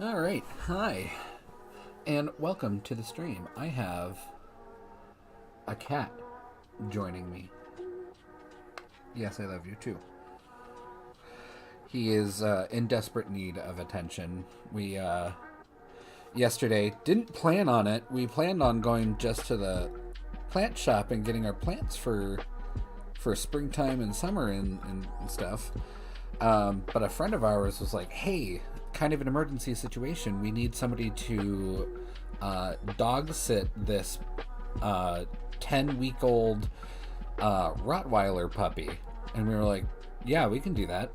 Alright, hi, and welcome to the stream. I have a cat joining me. Yes, I love you too. He is in desperate need of attention. We, yesterday, didn't plan on it. We planned on going just to the plant shop and getting our plants for springtime and summer and stuff. But a friend of ours was like, hey, kind of an emergency situation. We need somebody to dog sit this 10-week-old Rottweiler puppy. And we were like, yeah, we can do that.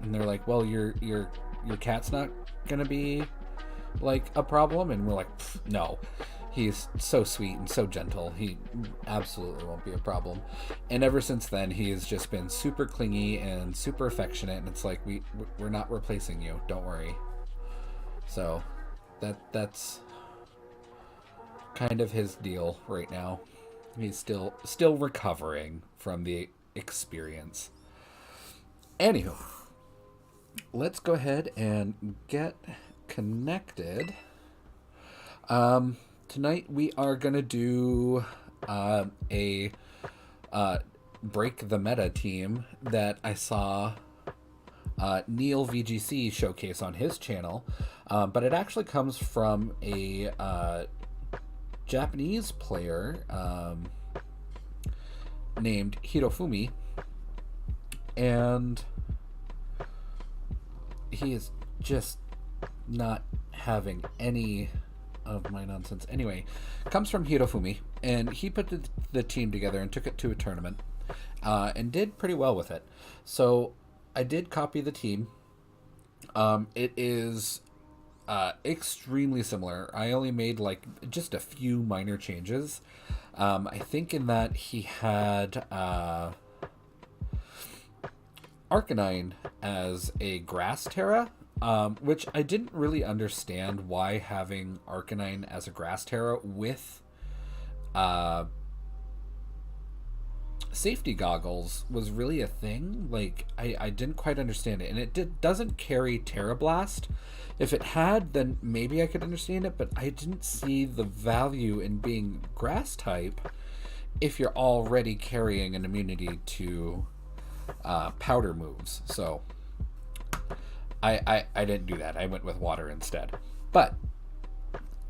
And they're like, well, your cat's not gonna be like a problem. And we're like, no, he's so sweet and so gentle, he absolutely won't be a problem. And ever since then, he has just been super clingy and super affectionate, and it's like, we're not replacing you, don't worry. So that's kind of his deal right now. He's still recovering from the experience. Anywho, let's go ahead and get connected. Tonight we are going to do a Break the Meta team that I saw NeilVGC showcase on his channel, but it actually comes from a Japanese player named Hirofumi, and he is just not having any of my nonsense. Anyway, comes from Hirofumi, and he put the team together and took it to a tournament, and did pretty well with it. So I did copy the team. It is extremely similar. I only made like just a few minor changes. I think in that he had Arcanine as a Grass Terra, which I didn't really understand why having Arcanine as a Grass Terra with safety goggles was really a thing. Like, I didn't quite understand it, and it doesn't carry Terra Blast. If it had, then maybe I could understand it, but I didn't see the value in being Grass type if you're already carrying an immunity to powder moves. So I didn't do that. I went with water instead. But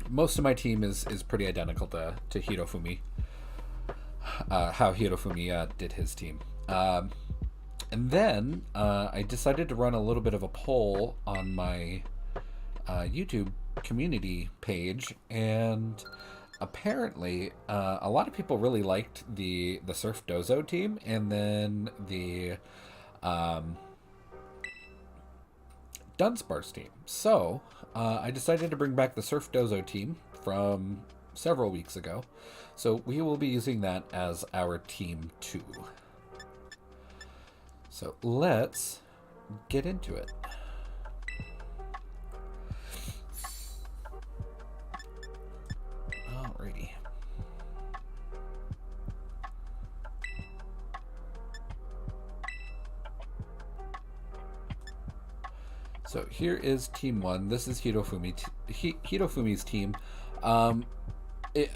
most of my team is pretty identical to Hirofumi. How Hirofumi did his team. And then I decided to run a little bit of a poll on my YouTube community page, and apparently a lot of people really liked the SurfDozo team, and then the Dunsparce team. So I decided to bring back the SurfDozo team from several weeks ago. So we will be using that as our team 2. So let's get into it. Alrighty. So here is team 1. This is Hirofumi's team. It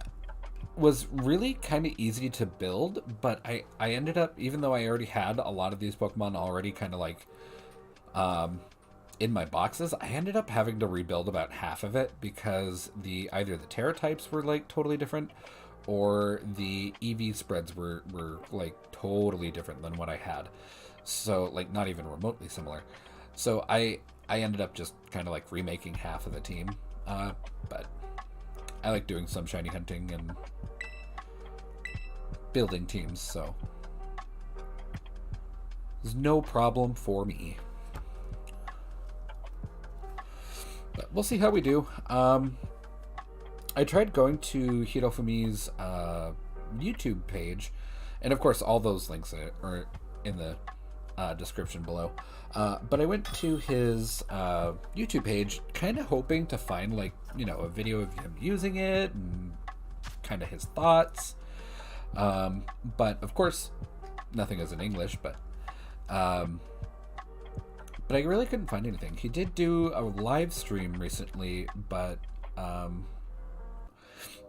was really kind of easy to build, but I ended up, even though I already had a lot of these Pokemon already kind of like in my boxes, I ended up having to rebuild about half of it because either the Terra types were like totally different, or the EV spreads were like totally different than what I had. So like not even remotely similar. So I ended up just kind of like remaking half of the team. But I like doing some shiny hunting and building teams, so there's no problem for me. But we'll see how we do. I tried going to Hirofumi's YouTube page, and of course all those links are in the description below. But I went to his YouTube page kind of hoping to find like, a video of him using it and kind of his thoughts. But of course nothing is in English, but but I really couldn't find anything. He did do a live stream recently, but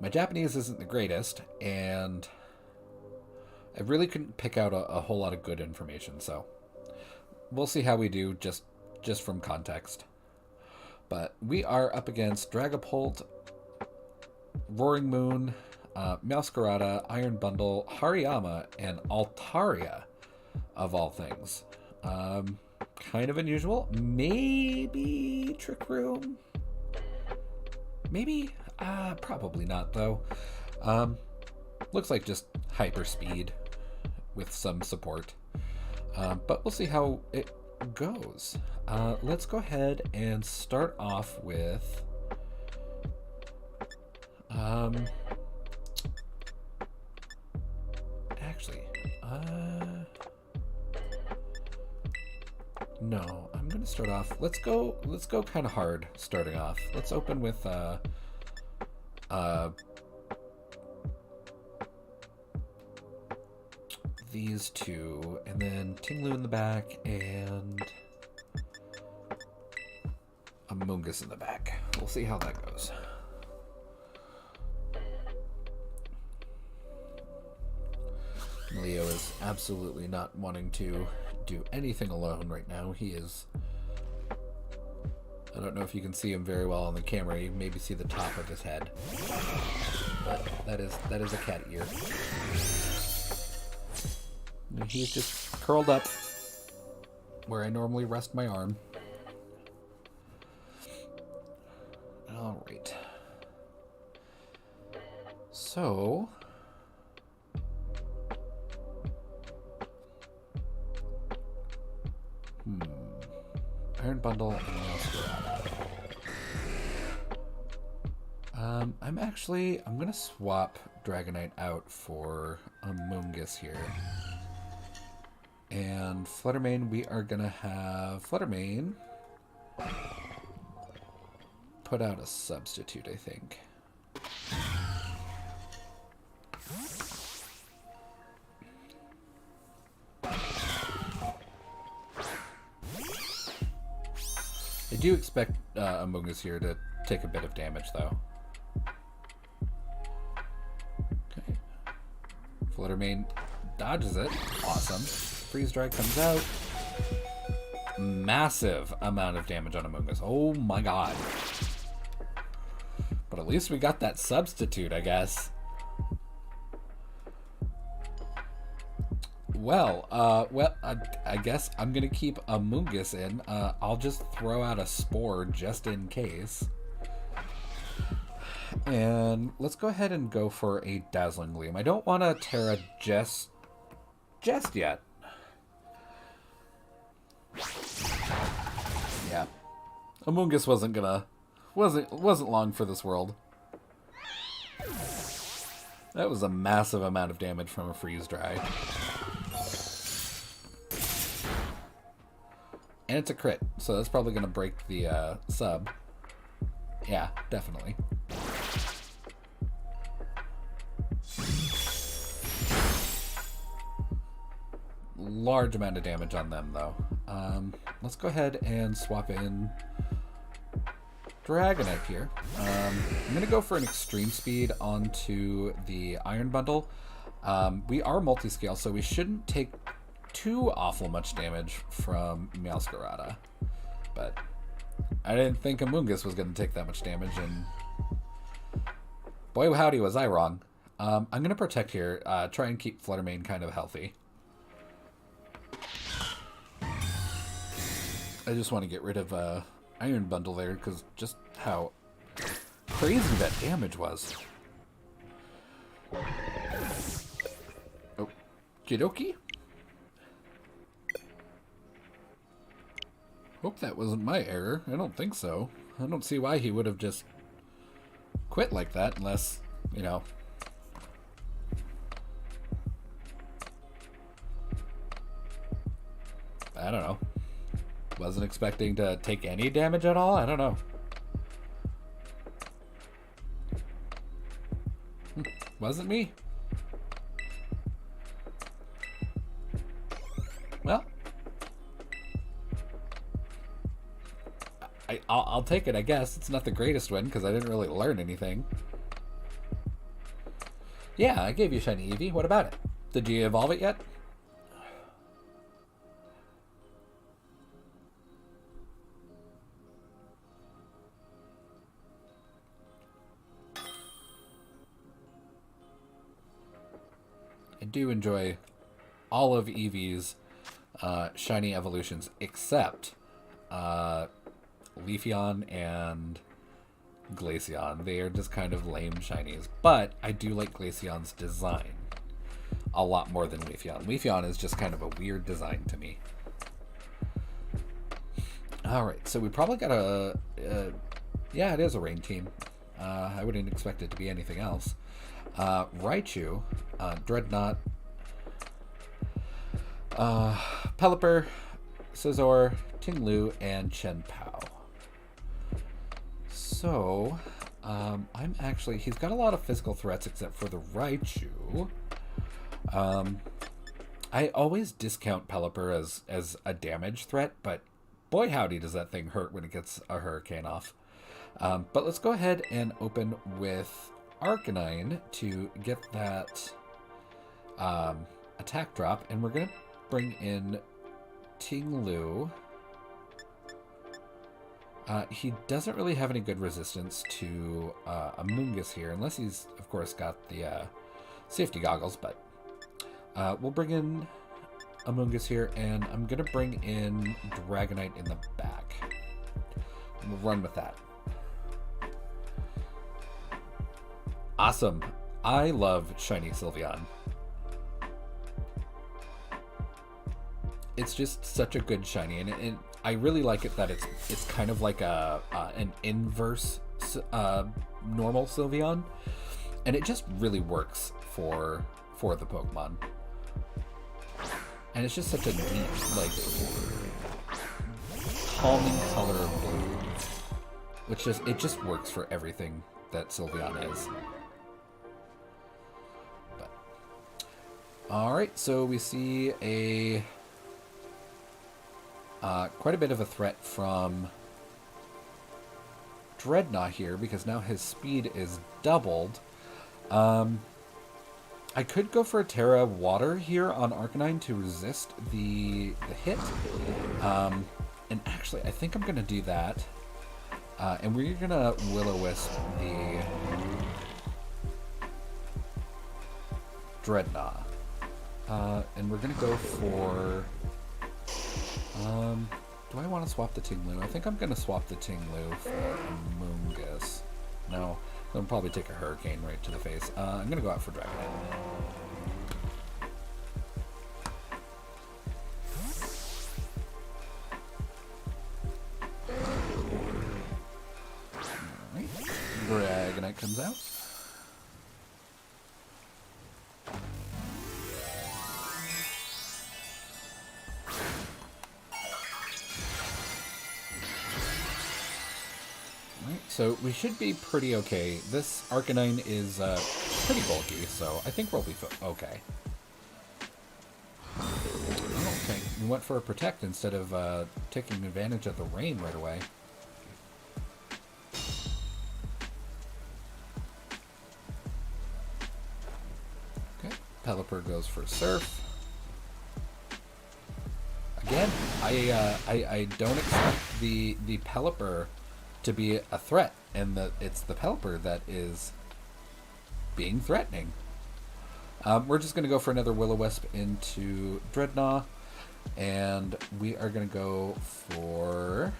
my Japanese isn't the greatest, and I really couldn't pick out a whole lot of good information, so we'll see how we do just from context. But we are up against Dragapult, Roaring Moon, Meowscarada, Iron Bundle, Hariyama, and Altaria, of all things. Kind of unusual. Maybe Trick Room? Maybe? Probably not, though. Looks like just hyper speed with some support. But we'll see how it goes. Let's go ahead and start off with... actually, no, I'm gonna start off. Let's go kind of hard starting off. Let's open with these two, and then Tinglu in the back and Amoonguss in the back. We'll see how that goes. Leo is absolutely not wanting to do anything alone right now. He is... I don't know if you can see him very well on the camera. You maybe see the top of his head. But that is a cat ear. And he's just curled up where I normally rest my arm. Alright. So... Iron Bundle and Meowscarada. I'm gonna swap Dragonite out for Amoonguss here. And Fluttermane, we are gonna have Fluttermane put out a substitute, I think. I do expect Amoonguss here to take a bit of damage, though. Okay. Fluttermane dodges it. Awesome. Freeze Dry comes out. Massive amount of damage on Amoonguss. Oh my god. But at least we got that substitute, I guess. Well, I guess I'm gonna keep Amoonguss in. I'll just throw out a Spore just in case. And let's go ahead and go for a Dazzling Gleam. I don't want to Terra just yet. Yeah, Amoonguss wasn't long for this world. That was a massive amount of damage from a Freeze Dry. And it's a crit, so that's probably going to break the sub. Yeah, definitely. Large amount of damage on them, though. Let's go ahead and swap in Dragonite here. I'm going to go for an Extreme Speed onto the Iron Bundle. We are multi-scale, so we shouldn't take too awful much damage from Meowscarada, but I didn't think Amoonguss was going to take that much damage, and boy howdy was I wrong. I'm going to protect here, try and keep Fluttermane kind of healthy. I just want to get rid of Iron Bundle there, because just how crazy that damage was. Oh, Kidoki? Hope that wasn't my error. I don't think so. I don't see why he would have just quit like that unless, you know. I don't know. Wasn't expecting to take any damage at all? I don't know. Wasn't me. Well. I'll take it, I guess. It's not the greatest win, because I didn't really learn anything. Yeah, I gave you Shiny Eevee. What about it? Did you evolve it yet? I do enjoy all of Eevee's shiny evolutions, except Leafeon and Glaceon. They are just kind of lame shinies, but I do like Glaceon's design a lot more than Leafeon. Leafeon is just kind of a weird design to me. Alright, so we probably got yeah, it is a rain team. I wouldn't expect it to be anything else. Raichu, Dreadnought, Pelipper, Scizor, Tinglu, and Chien-Pao. So, I'm actually... He's got a lot of physical threats except for the Raichu. I always discount Pelipper as a damage threat, but boy howdy does that thing hurt when it gets a Hurricane off. But let's go ahead and open with Arcanine to get that attack drop, and we're going to bring in Tinglu. He doesn't really have any good resistance to Amoonguss here, unless he's, of course, got the safety goggles, but we'll bring in Amoonguss here, and I'm going to bring in Dragonite in the back. And we'll run with that. Awesome. I love Shiny Sylveon. It's just such a good shiny, and I really like it that it's kind of like an inverse normal Sylveon, and it just really works for the Pokemon. And it's just such a neat, like, calming color of blue, which just works for everything that Sylveon is. But all right, so we see a quite a bit of a threat from Dreadnought here, because now his speed is doubled. I could go for a Terra Water here on Arcanine to resist the hit. And actually, I think I'm going to do that. And we're going to Will-O-Wisp the Dreadnought. And we're going to go for... do I want to swap the Tinglu? I think I'm going to swap the Tinglu for Amoonguss. No, I'll probably take a Hurricane right to the face. I'm going to go out for Dragonite. Alright, Dragonite comes out. So we should be pretty okay. This Arcanine is pretty bulky, so I think we'll be okay. Oh, okay. We went for a Protect instead of taking advantage of the rain right away. Okay, Pelipper goes for Surf. Again, I don't expect the Pelipper to be a threat, and it's the Pelipper that is being threatening. We're just going to go for another Will-O-Wisp into Dreadnought, and we are going to go for...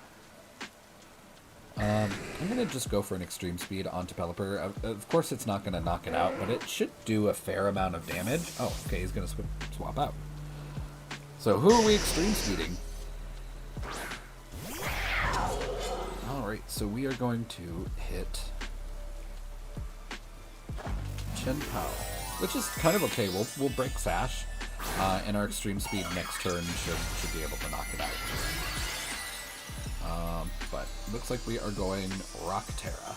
I'm going to just go for an Extreme Speed onto Pelipper. Of course, it's not going to knock it out, but it should do a fair amount of damage. Oh, okay, he's going to swap out. So who are we Extreme Speeding? Alright, so we are going to hit Chien-Pao, which is kind of okay. We'll break Sash, and our Extreme Speed next turn should be able to knock it out. But looks like we are going Rock Terra.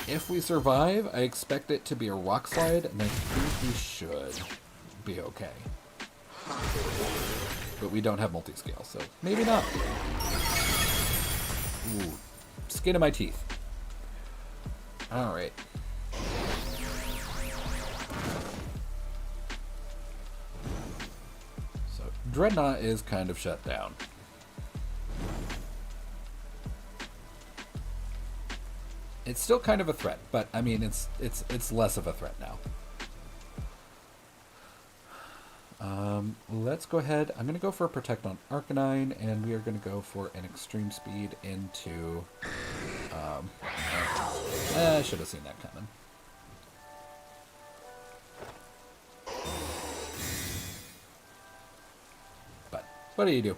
If we survive, I expect it to be a Rock Slide, and I think we should be okay. But we don't have multi-scale, so maybe not. Ooh, skin of my teeth. Alright. So, Dreadnought is kind of shut down. It's still kind of a threat, but I mean, it's less of a threat now. Let's go ahead. I'm going to go for a Protect on Arcanine, and we are going to go for an Extreme Speed into... I should have seen that coming. But, what do you do?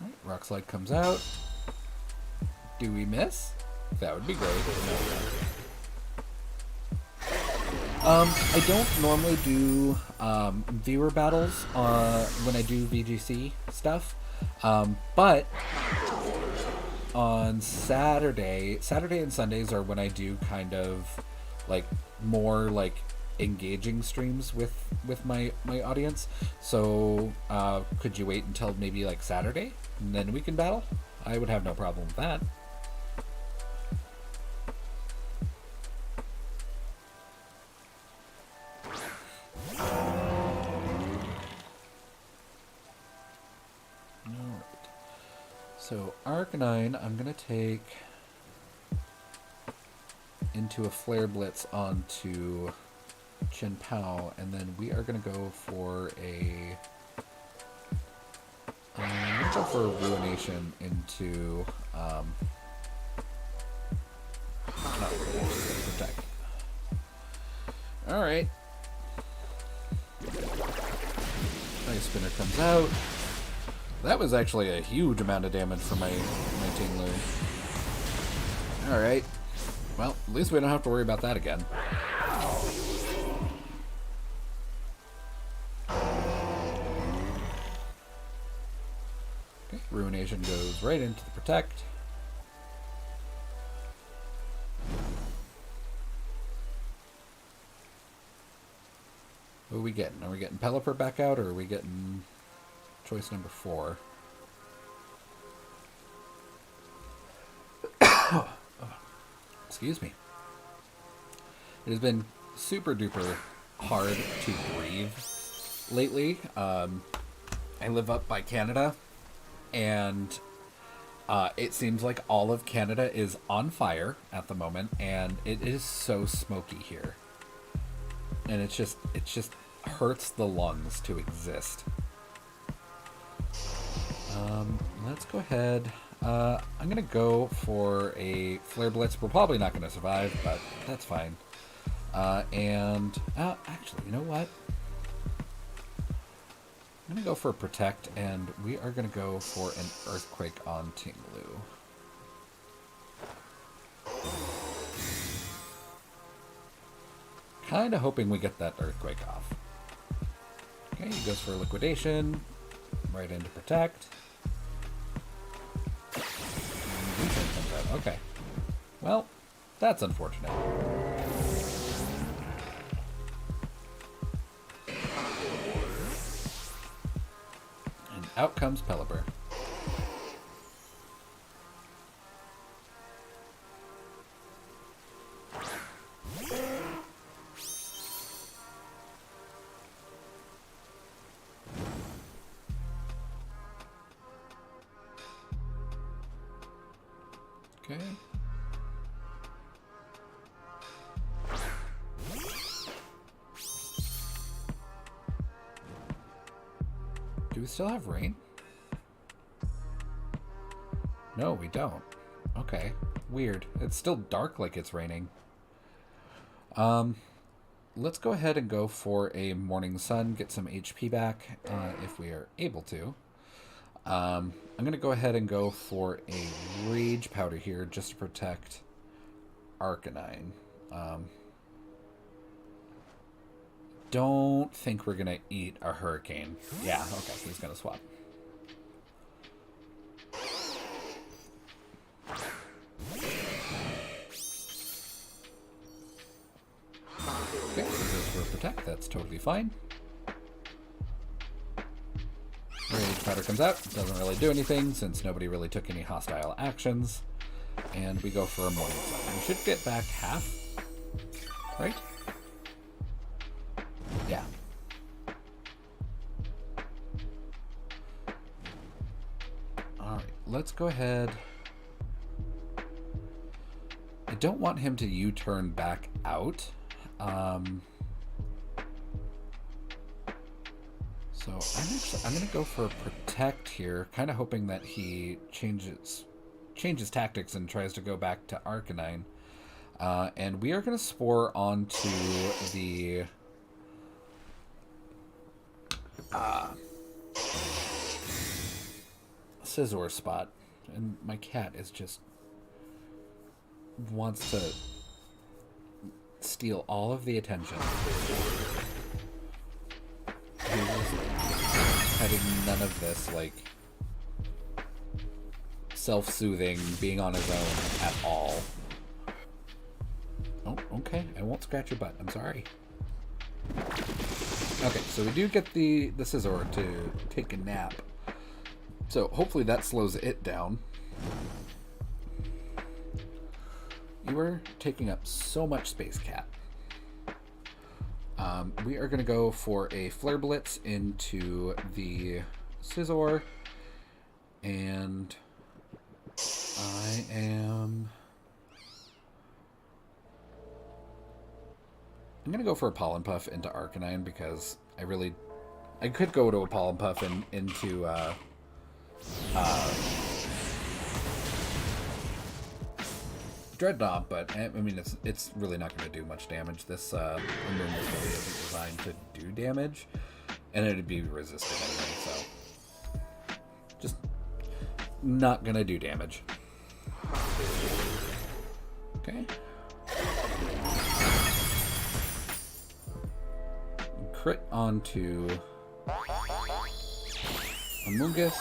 Alright, Rock Slide comes out. Do we miss? That would be great. I don't normally do viewer battles when I do VGC stuff, but on Saturday and Sundays are when I do kind of like more like engaging streams with my audience. So could you wait until maybe like Saturday and then we can battle? I would have no problem with that. So Arcanine, I'm going to take into a Flare Blitz onto Chin Pao, and then we are going to go for a... I'm going to go for a Ruination into... not Ruination, Protect. Alright. Ice Spinner comes out. That was actually a huge amount of damage for my Tinglu. Alright. Well, at least we don't have to worry about that again. Okay, Ruination goes right into the Protect. What are we getting? Are we getting Pelipper back out, or are we getting... choice number 4. Excuse me. It has been super duper hard to breathe lately. I live up by Canada, and it seems like all of Canada is on fire at the moment, and it is so smoky here. And it just hurts the lungs to exist. Let's go ahead. I'm going to go for a Flare Blitz. We're probably not going to survive, but that's fine. Actually, you know what? I'm going to go for a Protect, and we are going to go for an Earthquake on Tinglu. Kind of hoping we get that Earthquake off. Okay, he goes for a Liquidation. Right into Protect. Okay. Well, that's unfortunate. And out comes Pelipper. Okay. Do we still have rain? No, we don't. Okay. Weird. It's still dark like it's raining. Let's go ahead and go for a Morning Sun, get some HP back, if we are able to. I'm going to go ahead and go for a Rage Powder here just to protect Arcanine. Don't think we're going to eat a Hurricane. Yeah, okay, he's going to swap. Okay, so goes for Protect. That's That's totally fine. Rage Powder comes out. Doesn't really do anything since nobody really took any hostile actions. And we go for a Morning Sun. We should get back half, right? Yeah. Alright, let's go ahead. I don't want him to U-turn back out. So I'm going to go for Protect here, kind of hoping that he changes tactics and tries to go back to Arcanine. And we are going to Spore onto the Scizor spot. And my cat is just wants to steal all of the attention. Having none of this, like, self-soothing, being on his own at all. Oh, okay. I won't scratch your butt. I'm sorry. Okay, so we do get the Scizor to take a nap. So hopefully that slows it down. You are taking up so much space, cat. We are going to go for a Flare Blitz into the Scizor, and I'm going to go for a Pollen Puff into Arcanine because I could go to a Pollen Puff into Dreadnought, but I mean it's really not going to do much damage. This Amoonguss really isn't designed to do damage, and it'd be resistant anyway, so just not going to do damage. Okay. Crit onto Amoonguss.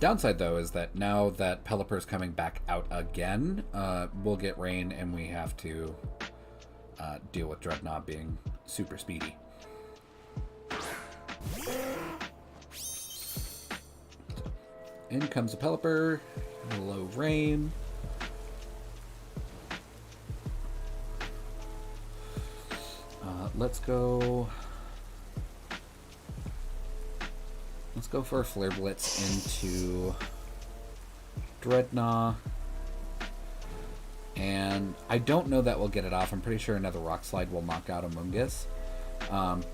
Downside, though, is that now that Pelipper's coming back out again, we'll get rain and we have to deal with Dreadnought being super speedy. In comes a Pelipper, low rain. Let's go for a Flare Blitz into Dreadnought. And I don't know that we'll get it off. I'm pretty sure another Rock Slide will knock out Amoonguss.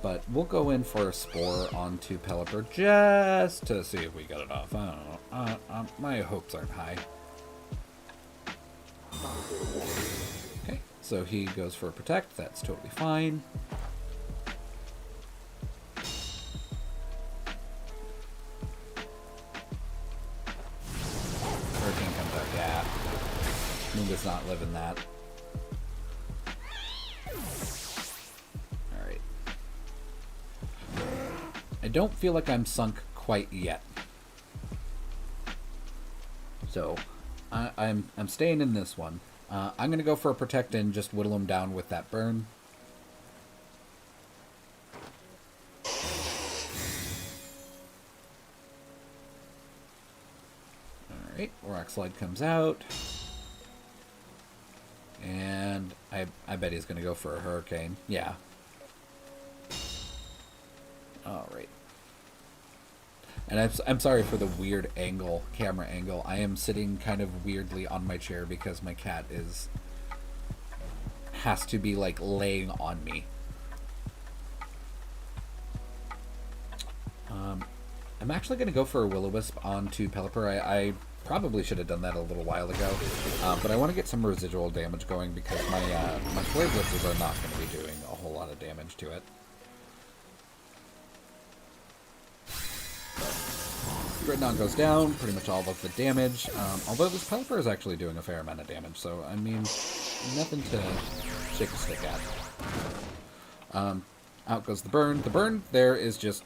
But we'll go in for a Spore onto Pelipper just to see if we get it off. I don't know. My hopes aren't high. Okay, so he goes for a Protect. That's totally fine. Moonguss not living that. Alright. I don't feel like I'm sunk quite yet. So, I'm staying in this one. I'm going to go for a Protect and just whittle him down with that burn. Alright, Rock Slide comes out. And I bet he's going to go for a Hurricane. Yeah. Alright. And I'm sorry for the weird camera angle. I am sitting kind of weirdly on my chair because my cat has to be like laying on me. I'm actually going to go for a Will-O-Wisp onto Pelipper. I probably should have done that a little while ago, but I want to get some residual damage going because my Flare Blitzes are not going to be doing a whole lot of damage to it. Dreadnought goes down, pretty much all of the damage, although this Pelipper is actually doing a fair amount of damage, so I mean, nothing to shake a stick at. Out goes the burn. The burn there is just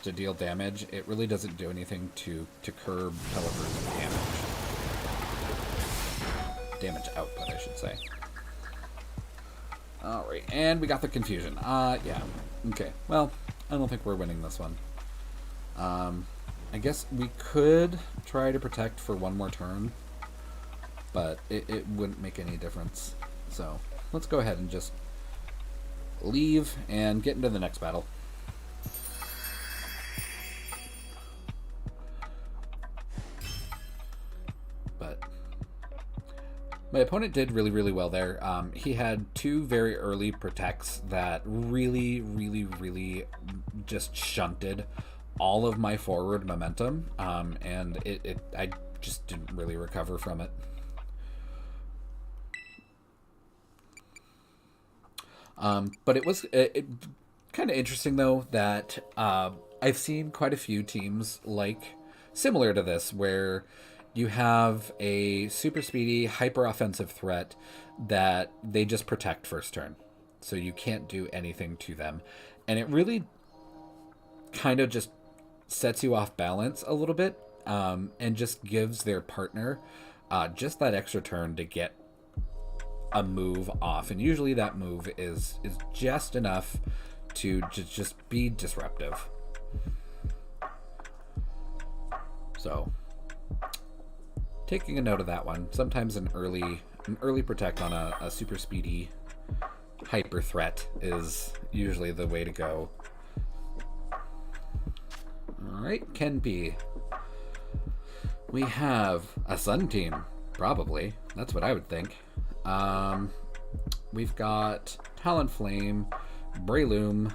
to deal damage. It really doesn't do anything to curb Pelipper's damage. Damage output, I should say. Alright, and we got the confusion. Yeah. Okay, well, I don't think we're winning this one. I guess we could try to protect for one more turn, but it wouldn't make any difference. So, let's go ahead and just leave and get into the next battle. But my opponent did really, really well there. He had two very early protects that really, really, really just shunted all of my forward momentum, and I just didn't really recover from it. But it was kind of interesting, though, that I've seen quite a few teams similar to this, where you have a super speedy, hyper offensive threat that they just protect first turn. So you can't do anything to them. And it really kind of just sets you off balance a little bit, and just gives their partner just that extra turn to get a move off. And usually that move is just enough to just be disruptive. So, taking a note of that one. Sometimes an early protect on a super speedy hyper threat is usually the way to go. Alright, Ken P. We have a Sun team, probably. That's what I would think. We've got Talonflame, Breloom,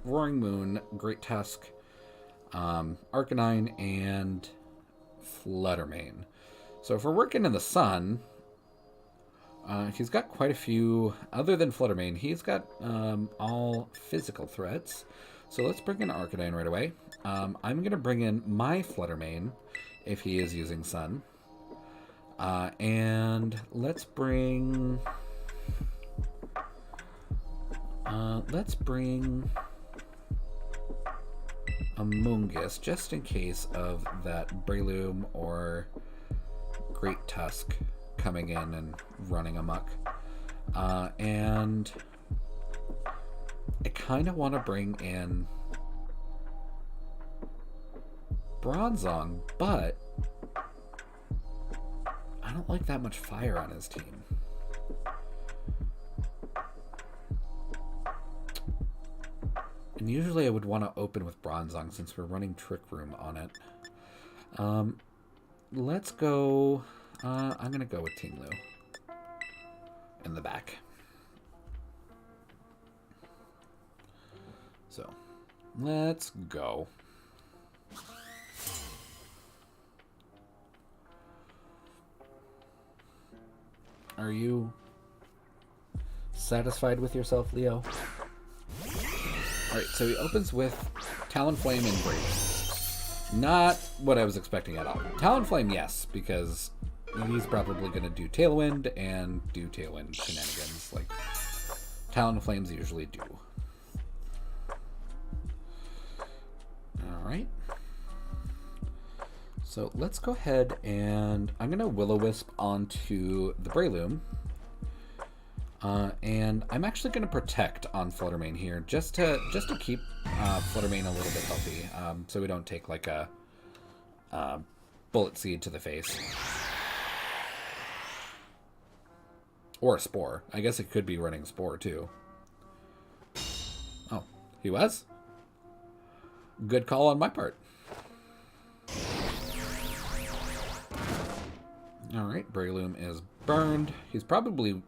Roaring Moon, Great Tusk, Arcanine, and Fluttermane. So if we're working in the Sun, he's got quite a few. Other than Fluttermane, he's got all physical threats. So let's bring in Arcanine right away. I'm going to bring in my Fluttermane if he is using Sun. And let's bring Amoonguss just in case of that Breloom or Great Tusk coming in and running amok. And I kind of want to bring in Bronzong, but I don't like that much fire on his team. And usually I would want to open with Bronzong since we're running Trick Room on it. Let's go... I'm going to go with Team Lu in the back. So, let's go. Are you satisfied with yourself, Leo? Alright, so he opens with Talonflame and Brave. Not what I was expecting at all. Talonflame, yes, because he's probably going to do Tailwind and do Tailwind shenanigans like Talonflames usually do. Alright. So let's go ahead and I'm going to Will-O-Wisp onto the Breloom. And I'm actually going to protect on Fluttermane here just to keep Fluttermane a little bit healthy, so we don't take like a Bullet Seed to the face. Or a Spore. I guess it could be running Spore too. Oh, he was? Good call on my part. Alright, Breloom is burned. He's probably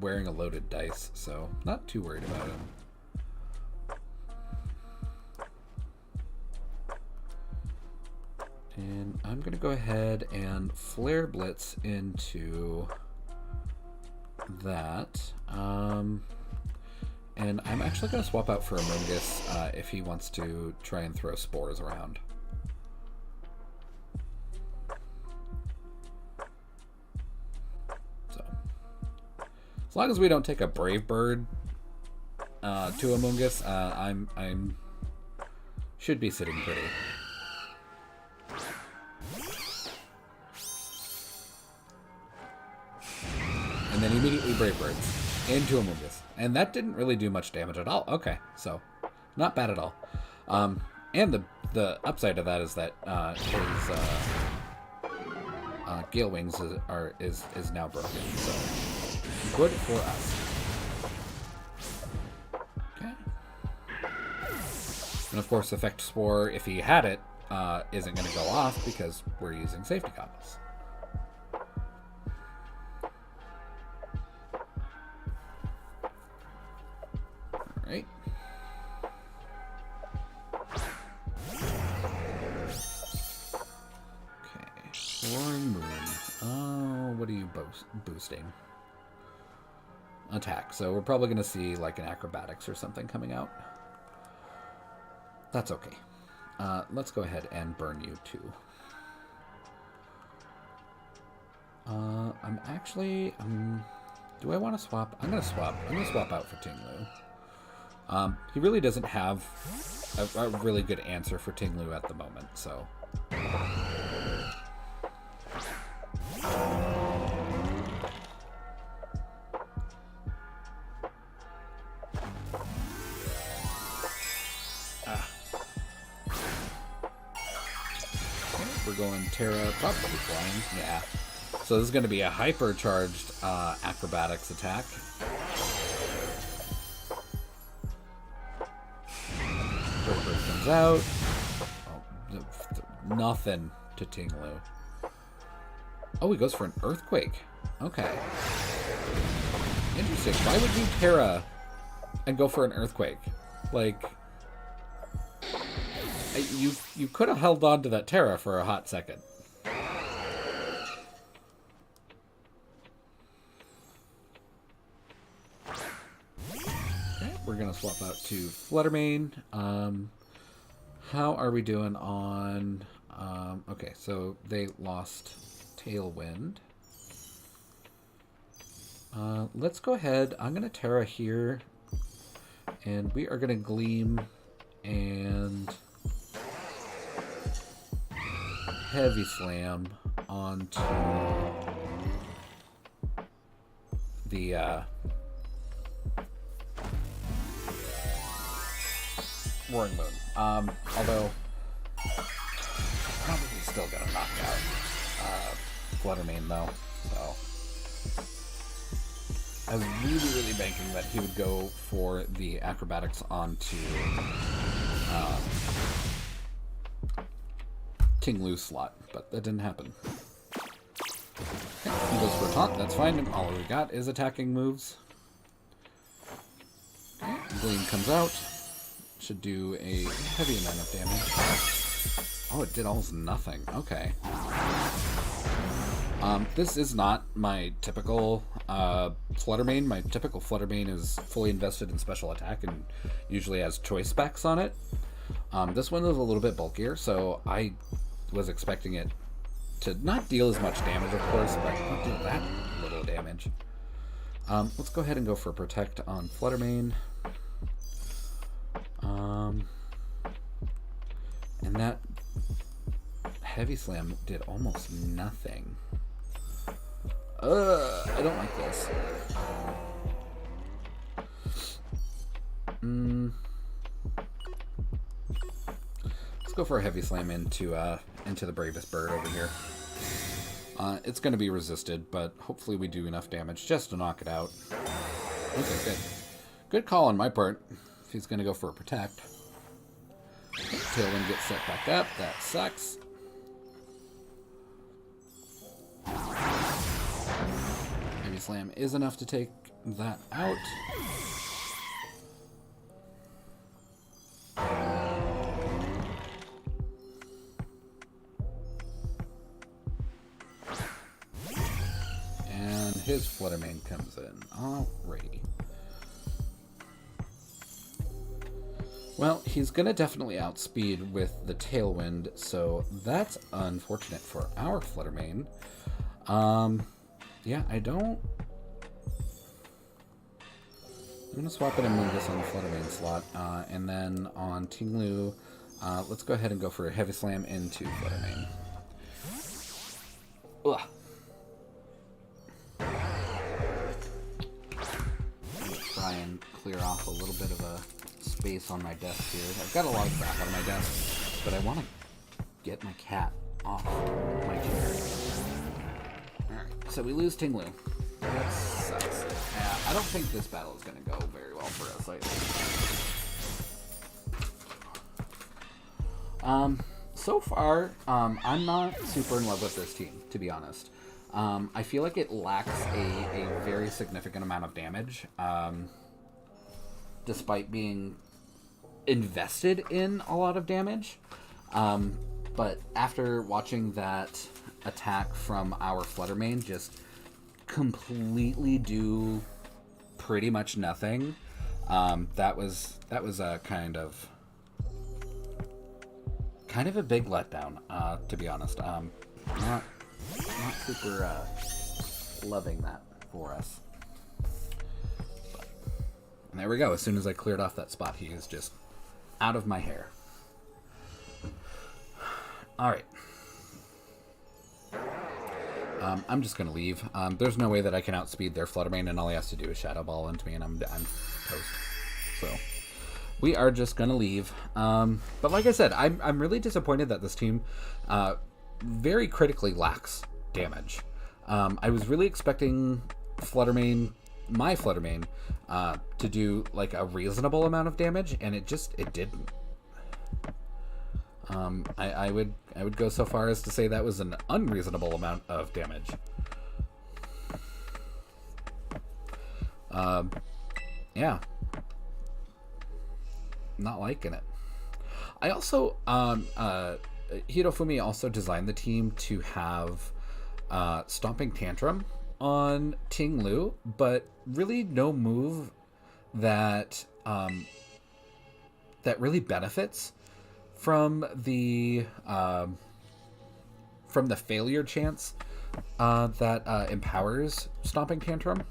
wearing a loaded dice, so not too worried about him. And I'm going to go ahead and Flare Blitz into that. And I'm actually going to swap out for Amoonguss if he wants to try and throw spores around. So, as long as we don't take a Brave Bird to Amoonguss, I'm should be sitting pretty. And then immediately Brave Birds. Into Amoonguss. And that didn't really do much damage at all. Okay, so not bad at all. And the upside of that is that his Gale Wings is now broken. So good for us. Okay. And of course, Effect Spore, if he had it, isn't going to go off because we're using safety combos. Alright. Okay. Roaring Moon. Oh, what are you boosting? Attack. So we're probably going to see like an Acrobatics or something coming out. That's okay. Let's go ahead and burn you too. Do I want to swap? I'm going to swap. I'm going to swap out for Ting-Lu. He really doesn't have a really good answer for Ting-Lu at the moment, so. We're going Terra, probably flying. Yeah. So this is going to be a hypercharged Acrobatics attack. Bird comes out. Oh, nothing to Ting-Lu. Oh, he goes for an Earthquake. Okay. Interesting. Why would you Terra and go for an Earthquake? Like, you could have held on to that Terra for a hot second. Okay, we're gonna swap out to Fluttermane. How are we doing on? Okay, so they lost Tailwind. Let's go ahead. I'm gonna Terra here, and we are gonna Gleam and Heavy Slam onto the Roaring Moon. Although probably still gonna knock out Fluttermane though. So I was really banking that he would go for the Acrobatics onto Ting-Lu slot, but that didn't happen. Okay, he goes for a taunt, that's fine. All we got is attacking moves. Okay, Gleam comes out. Should do a heavy amount of damage. Oh, it did almost nothing. Okay. This is not my typical Fluttermane. My typical Fluttermane is fully invested in special attack and usually has choice specs on it. This one is a little bit bulkier, so I was expecting it to not deal as much damage, of course, but not deal that little damage. Let's go ahead and go for Protect on Fluttermane. And that Heavy Slam did almost nothing. I don't like this. Let's go for a Heavy Slam into the Bravest Bird over here. It's going to be resisted, but hopefully we do enough damage just to knock it out. Okay, good. Good call on my part. If he's going to go for a Protect. Tailwind gets set back up. That sucks. Heavy Slam is enough to take that out. And his Fluttermane comes in. Alrighty. Well, he's going to definitely outspeed with the Tailwind, so that's unfortunate for our Fluttermane. Yeah, I'm going to swap in Amoonguss on the Fluttermane slot, and then on Ting-Lu, let's go ahead and go for a Heavy Slam into Fluttermane. Ugh. clear off a little bit of a space on my desk here. I've got a lot of crap on my desk, but I want to get my cat off my chair. Alright, so we lose Ting-Lu. That sucks. Yeah, I don't think this battle is going to go very well for us, I think. So far, I'm not super in love with this team, to be honest. I feel like it lacks a very significant amount of damage, despite being invested in a lot of damage. But after watching that attack from our Fluttermane just completely do pretty much nothing, that was a kind of a big letdown, to be honest. Not super loving that for us. But, and there we go. As soon as I cleared off that spot, he is just out of my hair. Alright. I'm just going to leave. There's no way that I can outspeed their Fluttermane, and all he has to do is Shadow Ball into me, and I'm toast. So we are just going to leave. But like I said, I'm really disappointed that this team very critically lacks damage. I was really expecting my Fluttermane, to do like a reasonable amount of damage, and it didn't. I would go so far as to say that was an unreasonable amount of damage. Yeah. Not liking it. I also, Hirofumi also designed the team to have Stomping Tantrum on Ting-Lu, but really no move that that really benefits from the failure chance that empowers Stomping Tantrum,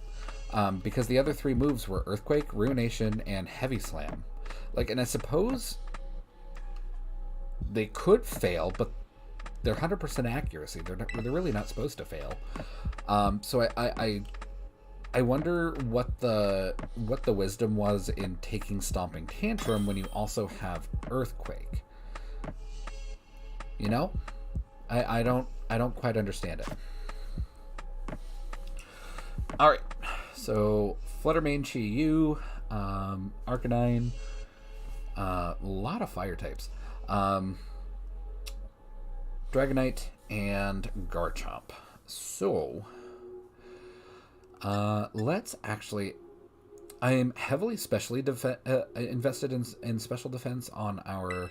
because the other three moves were Earthquake, Ruination, and Heavy Slam. Like, and I suppose they could fail, but they're 100% accuracy. They're really not supposed to fail. So I wonder what the wisdom was in taking Stomping Tantrum when you also have Earthquake. You know, I don't quite understand it. All right, so Fluttermane, Chi-Yu, Arcanine, a lot of fire types. Dragonite and Garchomp. So, let's actually... I am heavily invested in special defense on our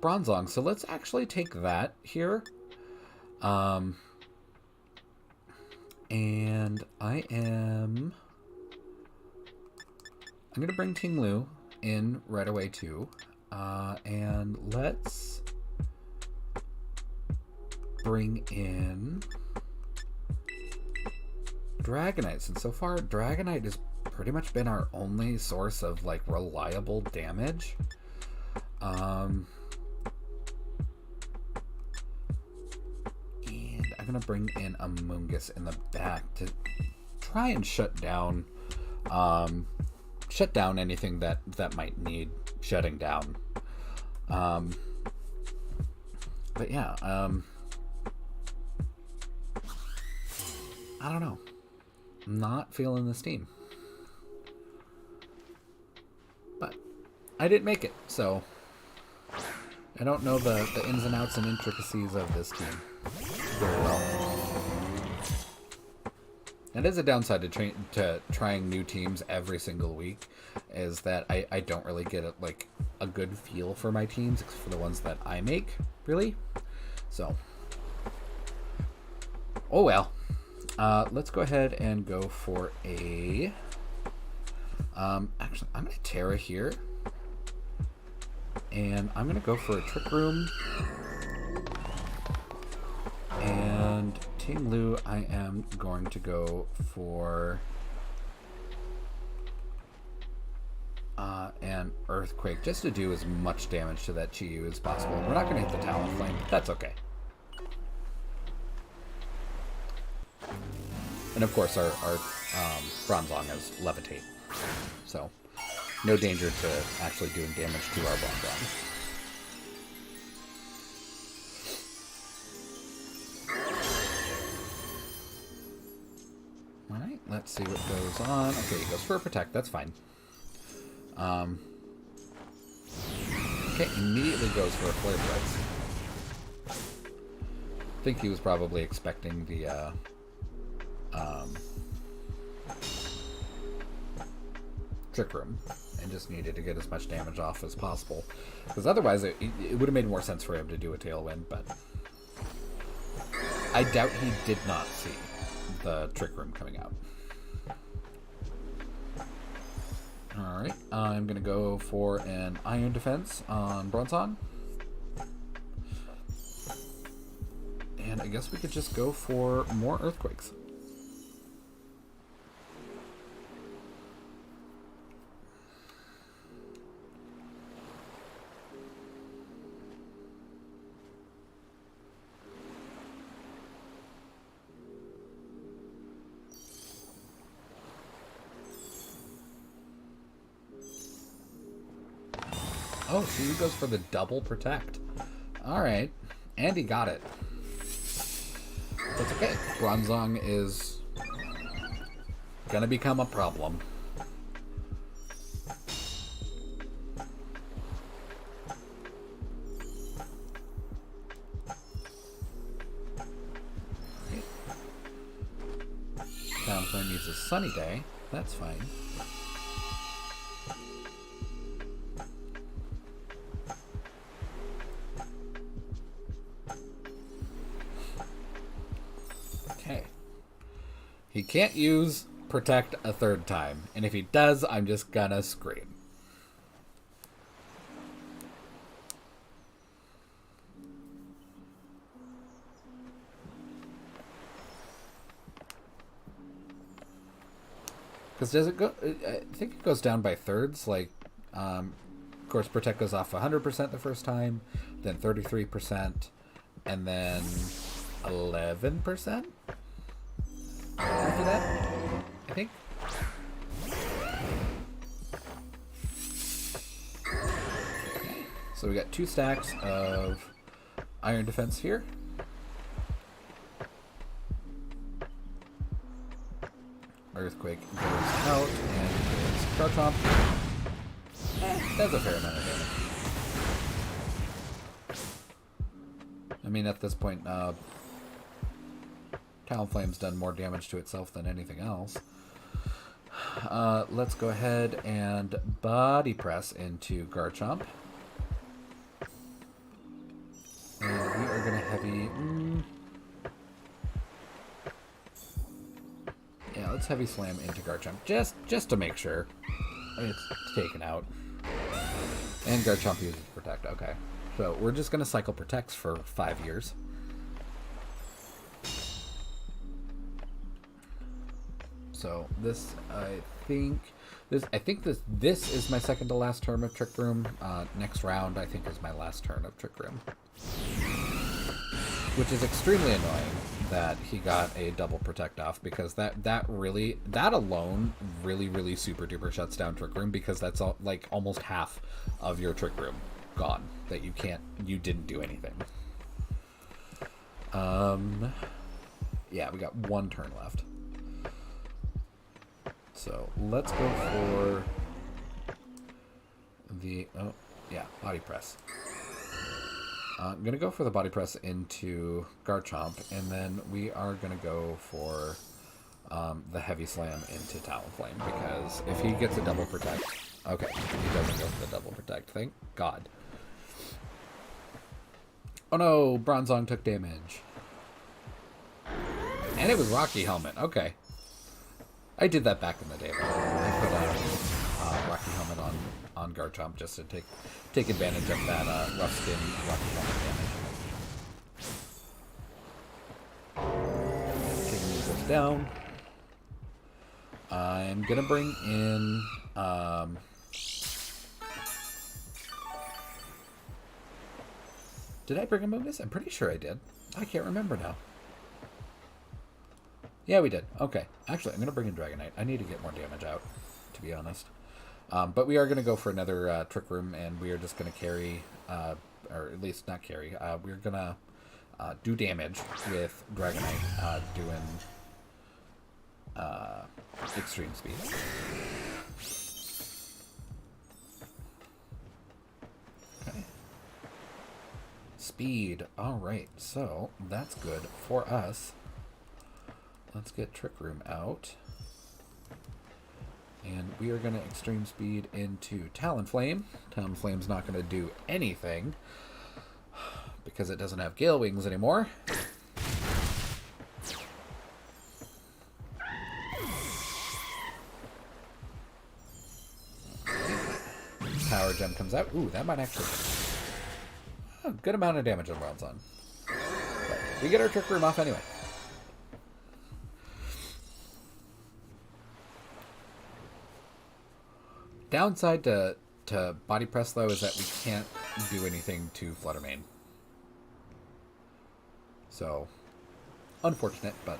Bronzong, so let's actually take that here. And I'm going to bring Ting-Lu in right away too. And let's bring in Dragonite. And so far, Dragonite has pretty much been our only source of like reliable damage. And I'm gonna bring in a Mungus in the back to try and shut down anything that might need shutting down. But yeah, I don't know. I'm not feeling this team. But I didn't make it, so I don't know the ins and outs and intricacies of this team very well. That is a downside to trying new teams every single week, is that I don't really get a good feel for my teams, except for the ones that I make, really. So, oh well. Let's go ahead and go for a... actually, I'm going to Terra here. And I'm going to go for a Trick Room. And Ting-Lu, I am going to go for an Earthquake, just to do as much damage to that Chi-Yu as possible. We're not going to hit the Talonflame, but that's okay. And of course, our Bronzong has Levitate. So, no danger to actually doing damage to our Bronzong. Alright, let's see what goes on. Okay, he goes for a protect, that's fine. Okay, immediately goes for a Flare Blitz. I think he was probably expecting the Trick Room and just needed to get as much damage off as possible. Because otherwise it would have made more sense for him to do a Tailwind, but I doubt he did not see the Trick Room coming out. Alright, I'm going to go for an Iron Defense on Bronzong. And I guess we could just go for more Earthquakes. Oh, so he goes for the double protect. Alright. And he got it. That's okay. Bronzong is gonna become a problem. Talonflame uses Sunny Day. That's fine. He can't use Protect a third time, and if he does, I'm just gonna scream. Because does it go... I think it goes down by thirds, like... of course, Protect goes off 100% the first time, then 33%, and then 11%? After that, I think. So we got 2 stacks of Iron Defense here. Earthquake goes out and it's Garchomp. That's a fair amount of damage. I mean, at this point, Talonflame's done more damage to itself than anything else. Let's go ahead and Body Press into Garchomp. And we are going to Heavy... Yeah, let's Heavy Slam into Garchomp, just to make sure it's taken out. And Garchomp uses Protect, okay. So we're just going to cycle Protects for 5 years. So this, I think this is my second to last turn of Trick Room. Next round, I think, is my last turn of Trick Room, which is extremely annoying that he got a double protect off, because that alone really super duper shuts down Trick Room, because that's all, like almost half of your Trick Room gone that you didn't do anything. Yeah, we got one turn left. So let's go for the, Body Press. I'm going to go for the Body Press into Garchomp, and then we are going to go for the Heavy Slam into Talonflame, because if he gets a double protect... Okay, he doesn't go for the double protect, thank God. Oh no, Bronzong took damage. And it was Rocky Helmet, okay. I did that back in the day, though. I put a Rocky Helmet on Garchomp just to take advantage of that rough skin Rocky Helmet damage. Taking this down. I'm gonna bring in did I bring a Mungus? I'm pretty sure I did. I can't remember now. Yeah, we did. Okay. Actually, I'm going to bring in Dragonite. I need to get more damage out, to be honest. But we are going to go for another Trick Room, and we are just going to carry, or at least not carry, we're going to do damage with Dragonite doing extreme speed. Okay. Speed. Alright, so that's good for us. Let's get Trick Room out. And we are going to extreme speed into Talonflame. Talonflame's not going to do anything because it doesn't have Gale Wings anymore. Power Gem comes out. Ooh, that might actually a good amount of damage on Bronzong. But we get our Trick Room off anyway. Downside to Body Press, though, is that we can't do anything to Flutter Mane. So, unfortunate, but...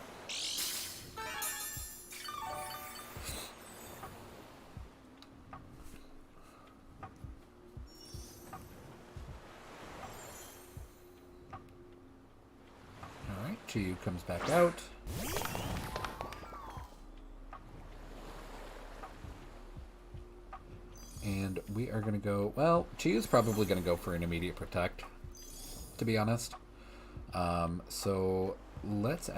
Alright, Chi-Yu comes back out. And we are going to go... Well, Chi-Yu's probably going to go for an immediate protect, to be honest. So let's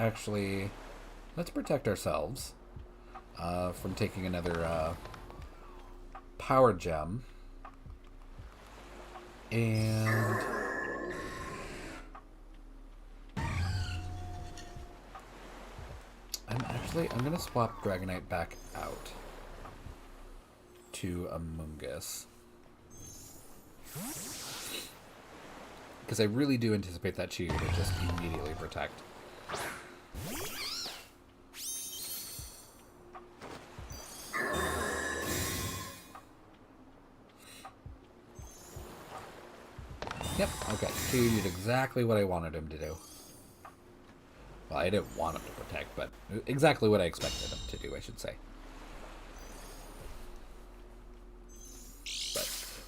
protect ourselves from taking another Power Gem. And... I'm going to swap Dragonite back out to Amoonguss, because I really do anticipate that Chi-Yu to just immediately protect. Yep, okay. Chi-Yu did exactly what I wanted him to do. Well, I didn't want him to protect, but exactly what I expected him to do, I should say.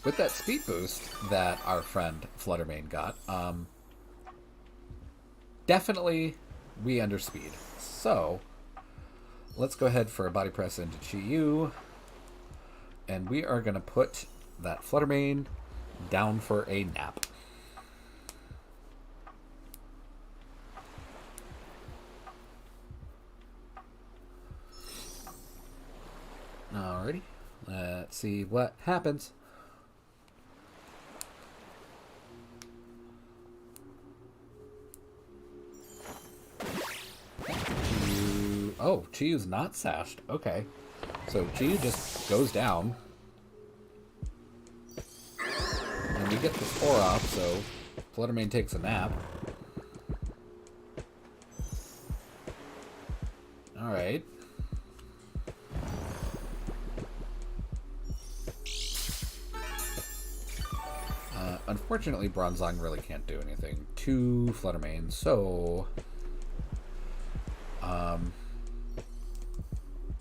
With that speed boost that our friend Fluttermane got, definitely we underspeed. So, let's go ahead for a body press into Chi-Yu. And we are going to put that Fluttermane down for a nap. Alrighty, let's see what happens. Oh, Chi-Yu's not sashed. Okay. So Chi-Yu just goes down. And we get the score off, so Fluttermane takes a nap. Alright. Unfortunately, Bronzong really can't do anything to Fluttermane, so...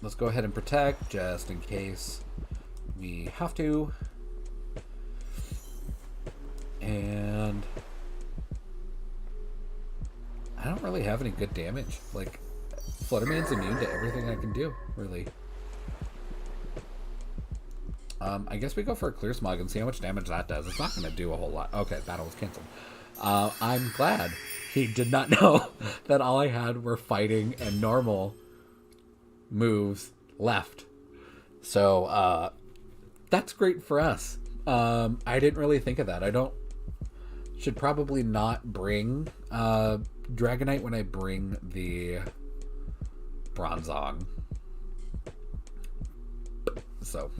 let's go ahead and protect, just in case we have to. And... I don't really have any good damage. Like, Fluttermane's immune to everything I can do, really. I guess we go for a Clear Smog and see how much damage that does. It's not going to do a whole lot. Okay, battle was canceled. I'm glad he did not know that all I had were fighting and normal moves left. So, that's great for us. I didn't really think of that. Should probably not bring Dragonite when I bring the Bronzong. So,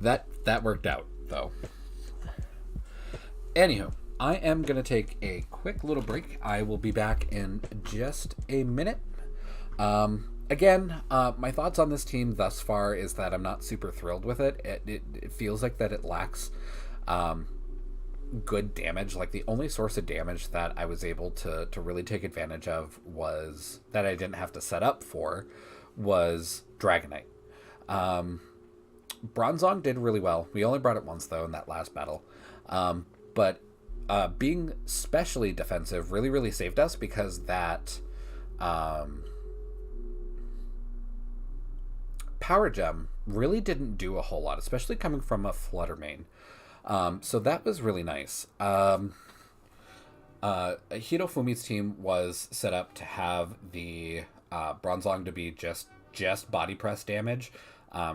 that worked out, though. Anywho, I am going to take a quick little break. I will be back in just a minute. Again, my thoughts on this team thus far is that I'm not super thrilled with it. It feels like that it lacks good damage. Like, the only source of damage that I was able to really take advantage of was, that I didn't have to set up for, was Dragonite. Bronzong did really well. We only brought it once, though, in that last battle. But being specially defensive really, really saved us because that Power Gem really didn't do a whole lot, especially coming from a Flutter main. So that was really nice. Hirofumi's team was set up to have the Bronzong to be just body press damage.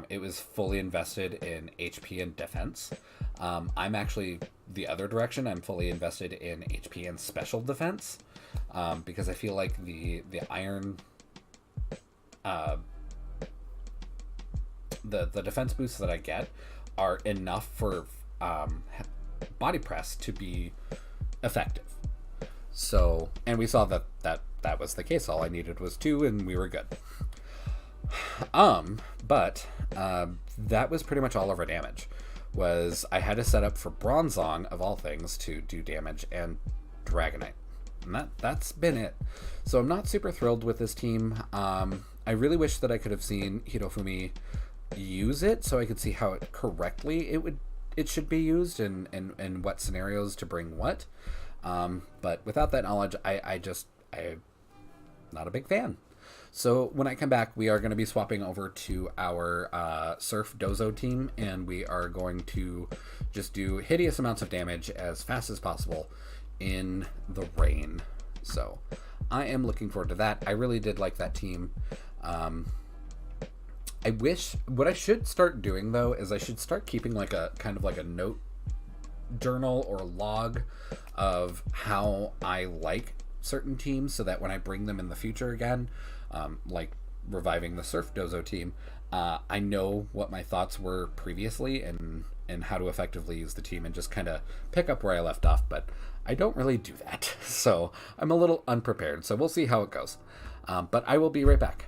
It was fully invested in HP and defense. I'm actually the other direction. I'm fully invested in HP and special defense because I feel like the iron, the defense boosts that I get are enough for body press to be effective. So, and we saw that was the case. All I needed was 2 and we were good. But that was pretty much all of our damage. Was I had to set up for Bronzong, of all things, to do damage, and Dragonite. And that's been it. So I'm not super thrilled with this team. I really wish that I could have seen Hirofumi use it so I could see how it correctly it should be used and what scenarios to bring what. But without that knowledge, I'm not a big fan. So when I come back, we are going to be swapping over to our SurfDozo team, and we are going to just do hideous amounts of damage as fast as possible in the rain. So I am looking forward to that. I really did like that team. I wish, what I should start doing though is I should start keeping like a kind of like a note journal or log of how I like certain teams, so that when I bring them in the future again, like reviving the SurfDozo team, I know what my thoughts were previously and how to effectively use the team and just kind of pick up where I left off. But I don't really do that, so I'm a little unprepared. So we'll see how it goes. But I will be right back.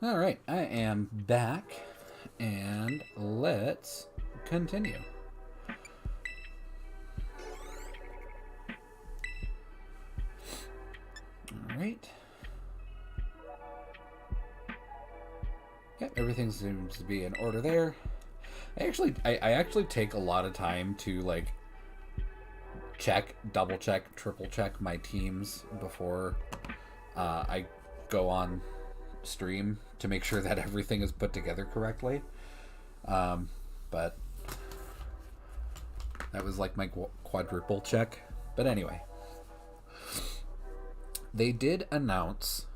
All right, I am back, and let's continue. All right. Yeah, everything seems to be in order there. I actually take a lot of time to like check, double check, triple check my teams before I go on stream to make sure that everything is put together correctly. But that was like my quadruple check. But anyway, they did announce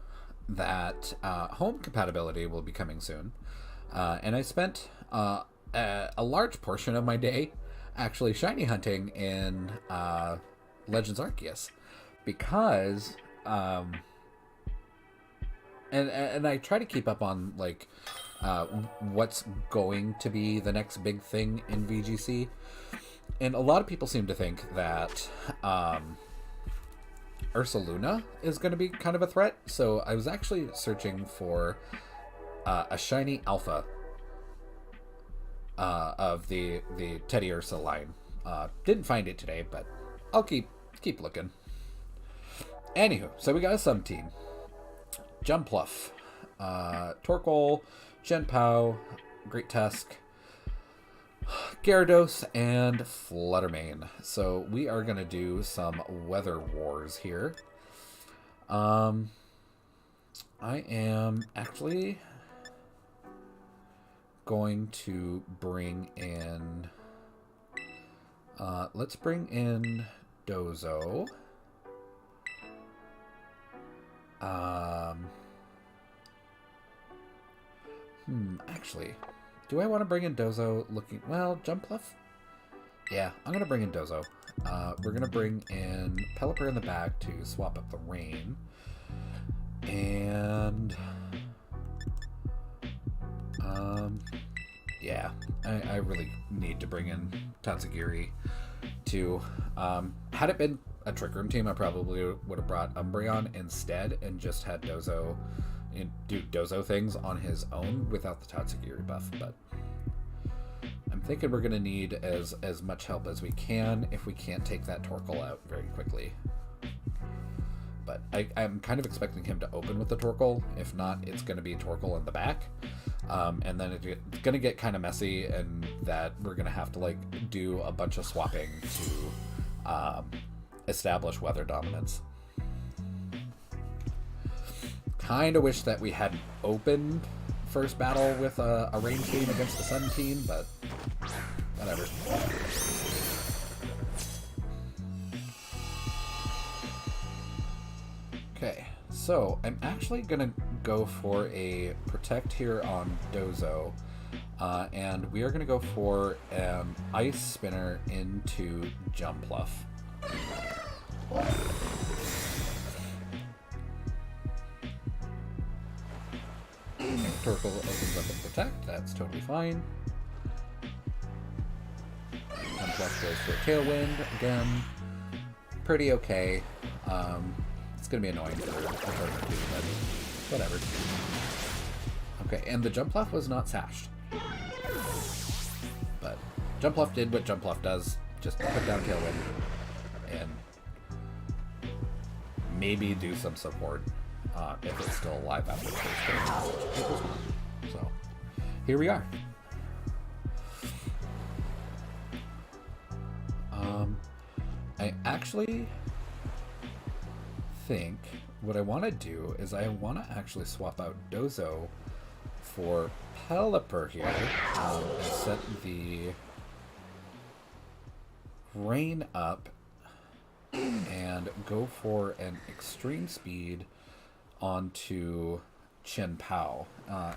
that home compatibility will be coming soon, and I spent a large portion of my day actually shiny hunting in Legends Arceus, because and I try to keep up on like what's going to be the next big thing in VGC, and a lot of people seem to think that Ursaluna is going to be kind of a threat. So I was actually searching for a shiny alpha of the Teddy Ursa line. Didn't find it today, but I'll keep looking. Anywho, so we got a sub team: Jumpluff, Torkoal, Genpao, Great Tusk, Gyarados, and Fluttermane. So we are going to do some weather wars here. I am actually going to bring in... let's bring in Dozo. Actually... do I want to bring in Dozo looking... well, Jumpluff? Yeah, I'm going to bring in Dozo. We're going to bring in Pelipper in the back to swap up the rain. And... yeah, I really need to bring in Tatsugiri too. Had it been a Trick Room team, I probably would have brought Umbreon instead and just had Dozo... do Dozo things on his own without the Tatsugiri buff, but I'm thinking we're going to need as much help as we can if we can't take that Torkoal out very quickly. But I'm kind of expecting him to open with the Torkoal. If not, it's going to be Torkoal in the back. And then it's going to get kind of messy, and that we're going to have to like do a bunch of swapping to establish weather dominance. Kind of wish that we hadn't opened first battle with a rain team against the sun team, but whatever. Okay, so I'm actually gonna go for a protect here on Dozo, and we are gonna go for an ice spinner into Jumpluff. Torkoal opens up and protect, that's totally fine. Jumpluff goes for a Tailwind, again, pretty okay. It's going to be annoying for a partner too, but whatever. Okay, and the Jumpluff was not sashed. But Jumpluff did what Jumpluff does, just put down Tailwind and maybe do some support if it's still alive after the first turn. It was not. So, here we are. I actually think what I want to do is I want to actually swap out Dozo for Pelipper here and set the rain up and go for an extreme speed onto Genpao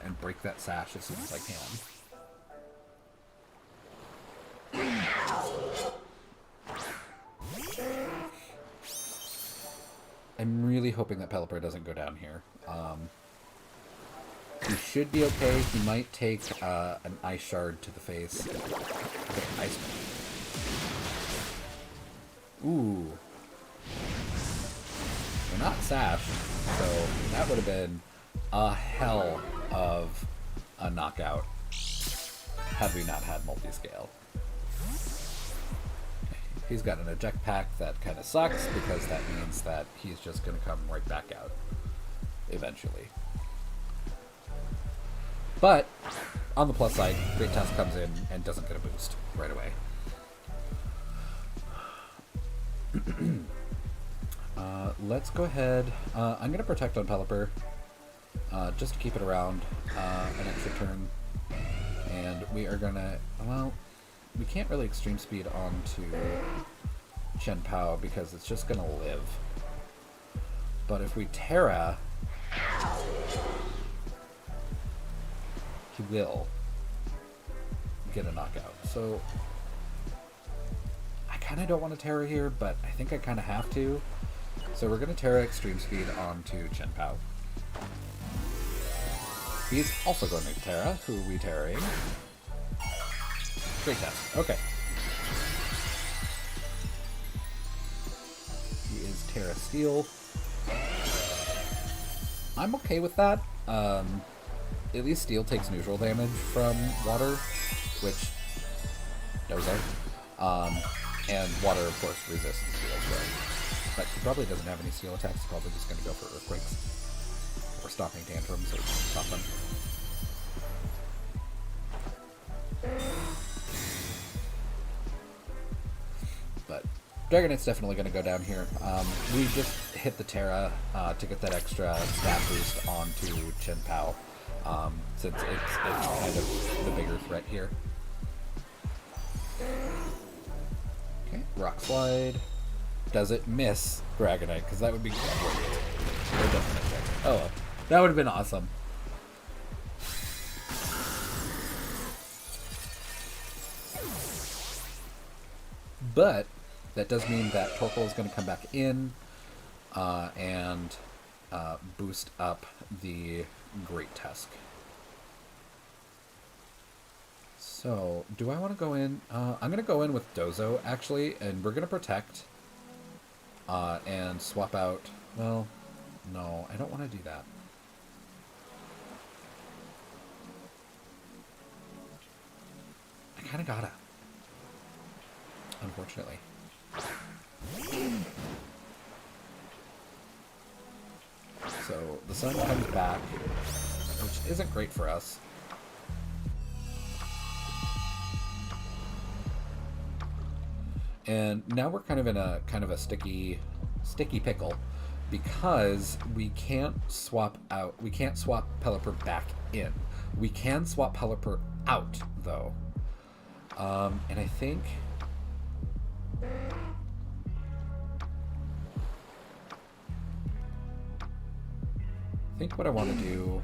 and break that sash as soon as I can. I'm really hoping that Pelipper doesn't go down here. He should be okay. He might take an Ice Shard to the face. Ice. Ooh. We're not sashed, so that would have been a hell of a knockout had we not had multi-scale. He's got an eject pack that kind of sucks because that means that he's just going to come right back out eventually. But on the plus side, Great Tusk comes in and doesn't get a boost right away. Let's go ahead. I'm going to protect on Pelipper just to keep it around an extra turn. And we are going to, well, we can't really extreme speed onto Chen Pao because it's just going to live. But if we Terra, he will get a knockout. So I kind of don't want to Terra here, but I think I kind of have to. So we're going to Terra extreme speed onto Chen Pao. He's also going to Terra. Who are we Terraing? Great Tusk. Okay. He is Terra Steel. I'm okay with that. At least Steel takes neutral damage from Water, which Dozo. And Water, of course, resists Steel. So. But he probably doesn't have any Steel attacks. He's probably just going to go for Earthquakes. Or Stopping Tantrums, so stop them. But Dragonite's definitely going to go down here. We just hit the Terra to get that extra stat boost onto Chen Pao, since it's kind of the bigger threat here. Okay, Rock Slide. Does it miss Dragonite? Because that would be great. It doesn't miss Dragonite. Oh well. That would have been awesome. But that does mean that Torkoal is going to come back in and boost up the Great Tusk. So, do I want to go in? I'm going to go in with Dozo, actually, and we're going to protect and swap out. Well, no, I don't want to do that. I kind of gotta. Unfortunately. So the sun comes back, which isn't great for us. And now we're kind of in a sticky pickle because we can't swap out. We can't swap Pelipper back in. We can swap Pelipper out though. And I think what I want to do.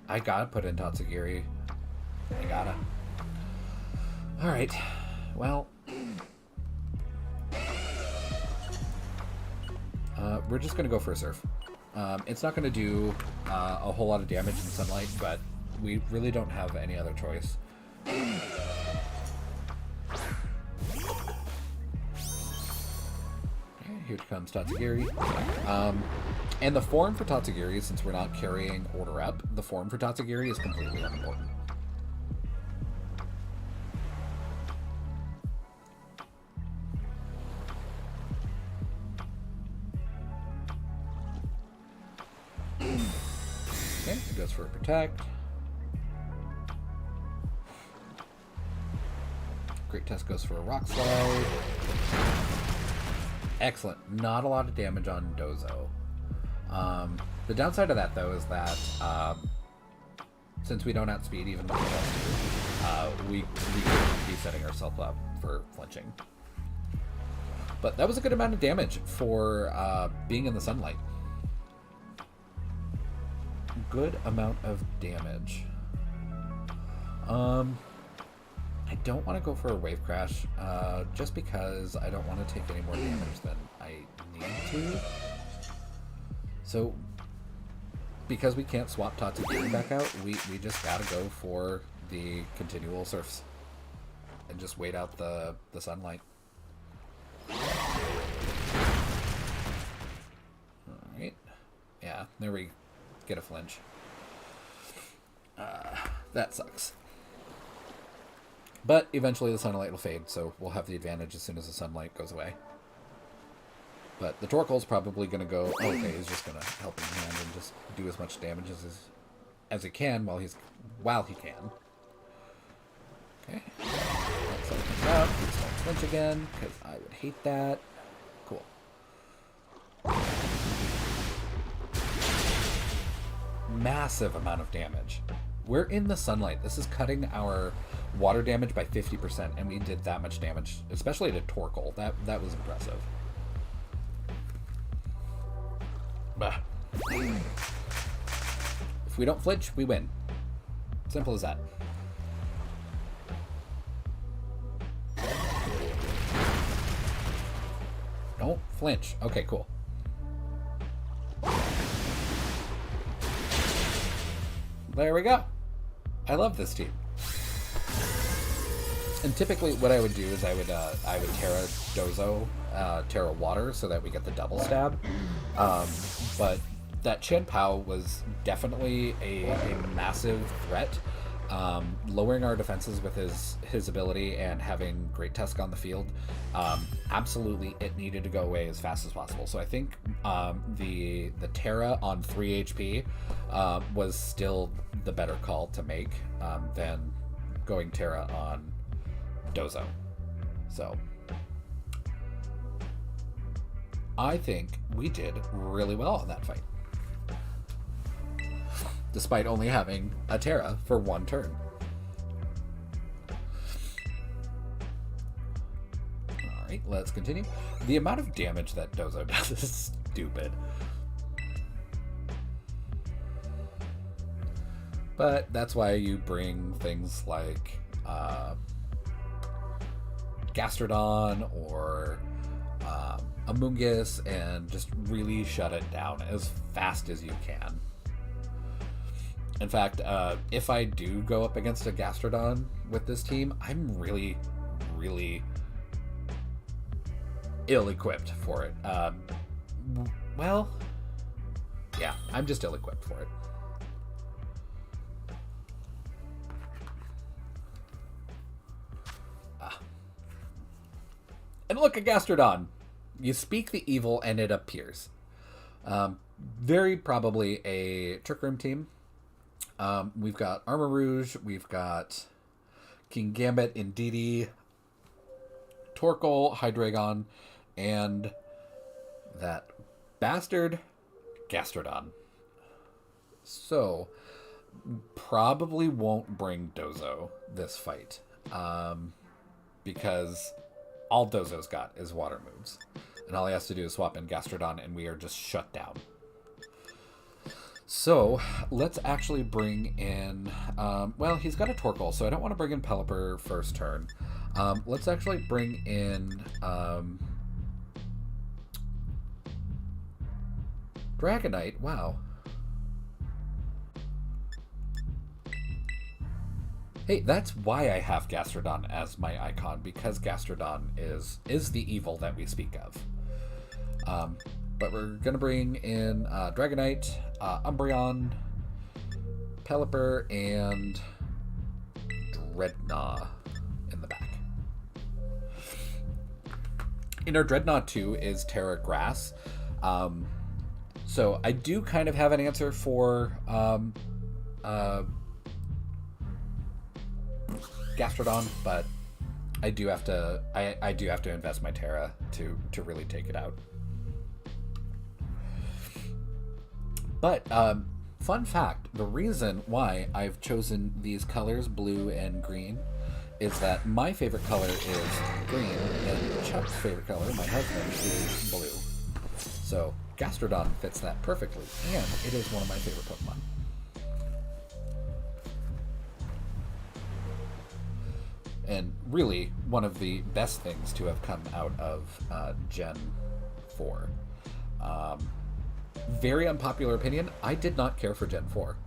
I gotta put in Tatsugiri. I gotta. Alright. Well. We're just gonna go for a Surf. It's not gonna do a whole lot of damage in Sunlight, but we really don't have any other choice. Here comes Tatsugiri. And the form for Tatsugiri, since we're not carrying Order Up, the form for Tatsugiri is completely unimportant. Okay, it goes for a Protect. Great Tusk goes for a Rock Slide. Excellent. Not a lot of damage on Dozo. The downside of that, though, is that since we don't outspeed even with the we could be setting ourselves up for flinching. But that was a good amount of damage for being in the sunlight. Good amount of damage. I don't want to go for a Wave Crash, just because I don't want to take any more damage than I need to. So, because we can't swap Tatsugiri back out, we just gotta go for the continual Surfs. And just wait out the sunlight. Yeah, there we get a flinch. That sucks. But eventually the sunlight will fade, so we'll have the advantage as soon as the sunlight goes away. But the Torkoal's probably going to go... Okay, he's just going to help him hand and just do as much damage as he can while he can. Okay. Let's open this up. Please don't flinch again, because I would hate that. Cool. Massive amount of damage. We're in the sunlight. This is cutting our water damage by 50%, and we did that much damage, especially to Torkoal. That was impressive. Bah. If we don't flinch, we win. Simple as that. Don't flinch. Okay, cool. There we go. I love this team. And typically what I would do is I would TerraDozo, Terra Water, so that we get the double stab. But that Chen Pao was definitely a massive threat. Lowering our defenses with his ability and having Great Tusk on the field, absolutely it needed to go away as fast as possible. So I think the Terra on 3 HP was still the better call to make than going Terra on Dozo. So I think we did really well on that fight, despite only having a Terra for one turn. Alright, let's continue. The amount of damage that Dozo does is stupid. But that's why you bring things like Gastrodon or Amoonguss and just really shut it down as fast as you can. In fact, if I do go up against a Gastrodon with this team, I'm really, really ill-equipped for it. Well, yeah, I'm just ill-equipped for it. And look at Gastrodon. You speak the evil and it appears. Very probably a Trick Room team. We've got Armor Rouge, we've got King Gambit, Indeedee, Torkoal, Hydreigon, and that bastard Gastrodon. So, probably won't bring Dozo this fight, because all Dozo's got is water moves. And all he has to do is swap in Gastrodon and we are just shut down. So, let's actually bring in... well, he's got a Torkoal, so I don't want to bring in Pelipper first turn. Let's actually bring in... Dragonite, wow. Hey, that's why I have Gastrodon as my icon, because Gastrodon is the evil that we speak of. But we're going to bring in Dragonite, Umbreon, Pelipper, and Dreadnought in the back. In our Dreadnought 2 is Terra Grass. So I do kind of have an answer for Gastrodon, but I do have to invest my Terra to really take it out. But fun fact, the reason why I've chosen these colors, blue and green, is that my favorite color is green and Chuck's favorite color, my husband, is blue. So Gastrodon fits that perfectly, and it is one of my favorite Pokemon. And really, one of the best things to have come out of Gen 4. Very unpopular opinion, I did not care for Gen 4.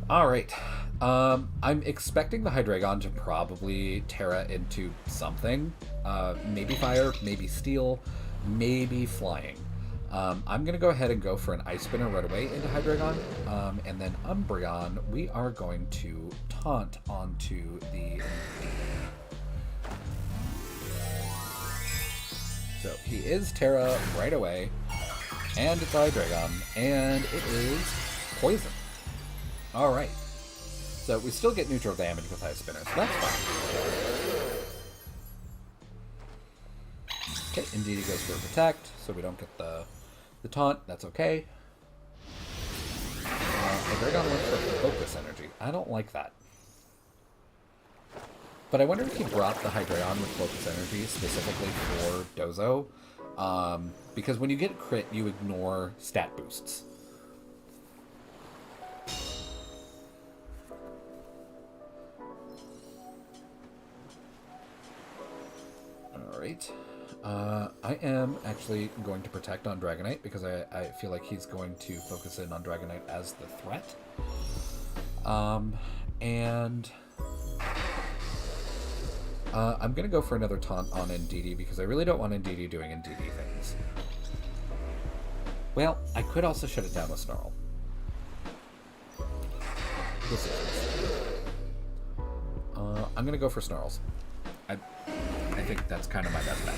Alright, I'm expecting the Hydreigon to probably Terra into something. Maybe Fire, maybe Steel, maybe Flying. I'm going to go ahead and go for an Ice Spinner right away into Hydreigon. And then Umbreon, we are going to taunt onto the... So he is Terra right away. And it's Hydreigon. And it is Poison. Alright. So we still get neutral damage with Ice Spinner, so that's fine. Okay, indeed he goes for Protect, so we don't get the taunt. That's okay. Hydreigon went for Focus Energy. I don't like that. But I wonder if he brought the Hydreigon with Focus Energy specifically for Dozo. Because when you get crit, you ignore stat boosts. Alright. I am actually going to protect on Dragonite because I feel like he's going to focus in on Dragonite as the threat. I'm going to go for another taunt on Indeedee because I really don't want Indeedee doing Indeedee things. Well, I could also shut it down with Snarl. I'm going to go for Snarls. I think that's kind of my best bet.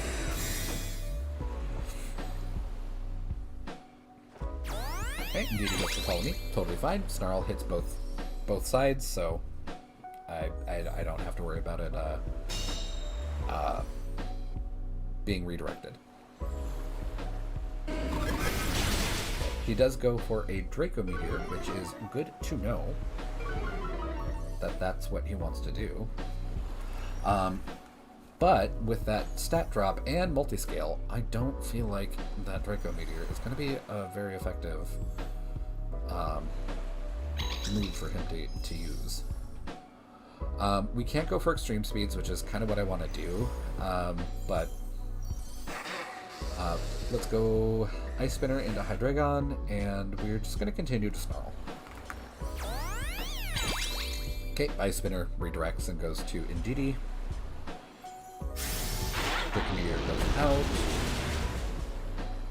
Okay, Indeedee gets the Follow Me. Totally fine. Snarl hits both sides, so I don't have to worry about it being redirected. He does go for a Draco Meteor, which is good to know that that's what he wants to do. But with that stat drop and multiscale, I don't feel like that Draco Meteor is going to be a very effective move for him to use. We can't go for extreme speeds, which is kind of what I want to do, but let's go Ice Spinner into Hydreigon, and we're just going to continue to Snarl. Okay, Ice Spinner redirects and goes to Indeedee. Draco Meteor goes out.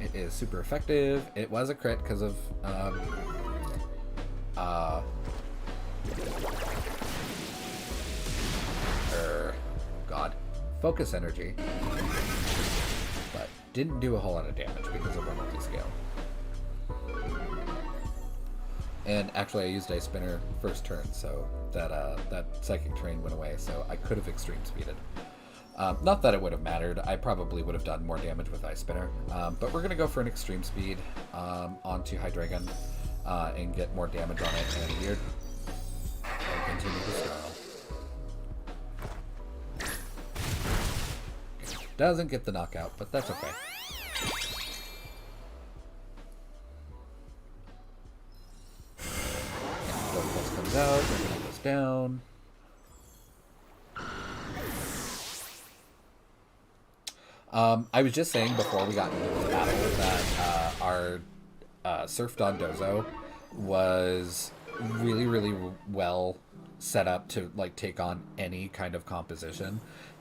It is super effective. It was a crit because of Focus Energy, but didn't do a whole lot of damage because of our multi-scale. And actually I used Ice Spinner first turn, so that Psychic Terrain went away, so I could have Extreme Speeded. Not that it would have mattered. I probably would have done more damage with Ice Spinner. But we're going to go for an Extreme Speed onto Hydreigon and get more damage on it. And weird. And continue to Snarl. Doesn't get the knockout, but that's okay. Pulse comes out, Dragonite goes down. I was just saying before we got into this battle that our SurfDozo was really, really well set up to like take on any kind of composition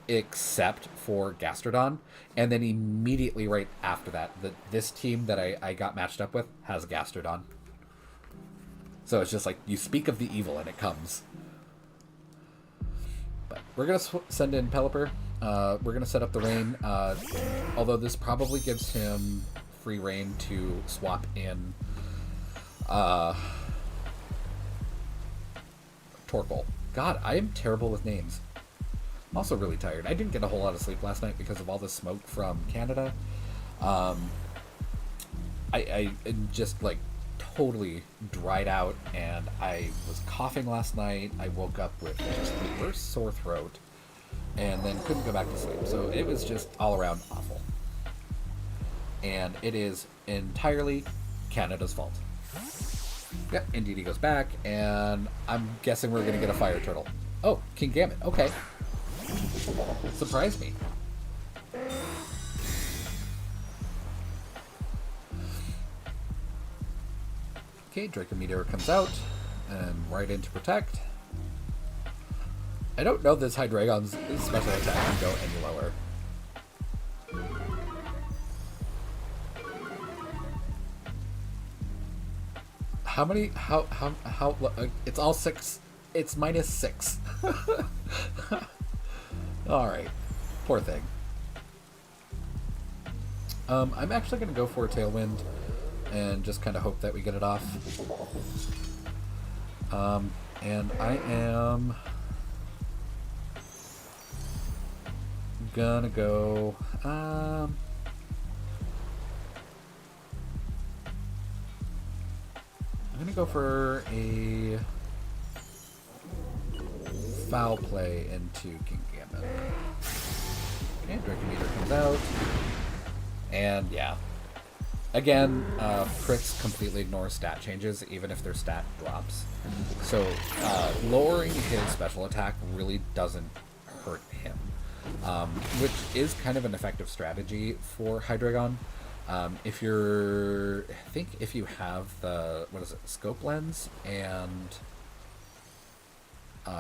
except for Gastrodon, and then immediately right after that, this team that I got matched up with has Gastrodon. So it's just like, you speak of the evil and it comes. But we're going to send in Pelipper. We're going to set up the rain, although this probably gives him free reign to swap in Torkoal. God, I am terrible with names. I'm also really tired. I didn't get a whole lot of sleep last night because of all the smoke from Canada. I just like totally dried out, and I was coughing last night. I woke up with just the worst sore throat and then couldn't go back to sleep. So it was just all around awful. And it is entirely Canada's fault. Yep, indeed he goes back, and I'm guessing we're going to get a Fire Turtle. Oh, King Gamut. Okay. Surprised me. Okay, Draco Meteor comes out, and right into Protect. I don't know this Hydreigon's special attack can go any lower. How many? How? It's all 6. It's -6. All right. Poor thing. I'm actually going to go for a Tailwind and just kind of hope that we get it off. And I am gonna go. I'm gonna go for a foul play into King Gambit. Okay, Drinking Meter comes out. And yeah. Again, crits completely ignore stat changes, even if their stat drops. So, lowering his special attack really doesn't hurt him. Which is kind of an effective strategy for Hydreigon. If you're... I think if you have the... What is it? Scope Lens and...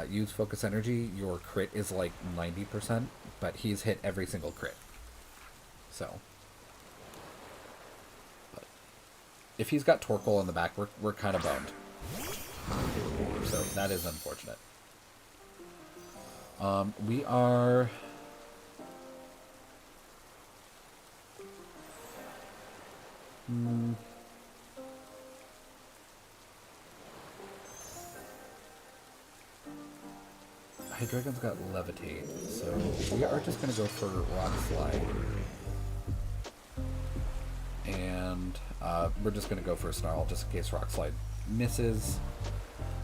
use Focus Energy, your crit is like 90%, but he's hit every single crit. So... If he's got Torkoal in the back, we're kind of boned. So that is unfortunate. We are... Hydreigon's got Levitate, so we are just going to go for Rock Slide. And we're just going to go for a Snarl, just in case Rock Slide misses.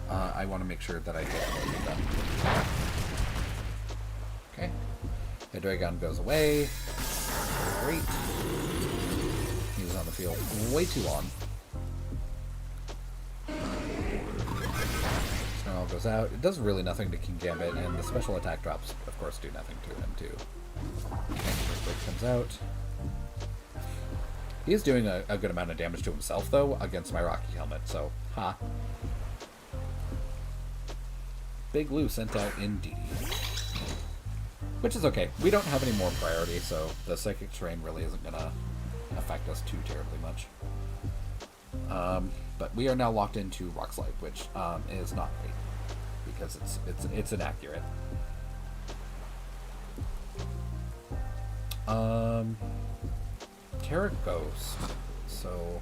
I want to make sure that I hit both of them. Okay. Hydreigon goes away. Great. He was on the field way too long. Snarl goes out. It does really nothing to King Gambit, and the special attack drops, of course, do nothing to him, too. Okay, Earthquake comes out. He is doing a good amount of damage to himself, though, against my Rocky Helmet, so, ha. Big Lou sent out indeed. Which is okay. We don't have any more priority, so the Psychic Terrain really isn't going to affect us too terribly much. But we are now locked into Rock Slide, which is not great, because it's inaccurate. Terra Ghost. So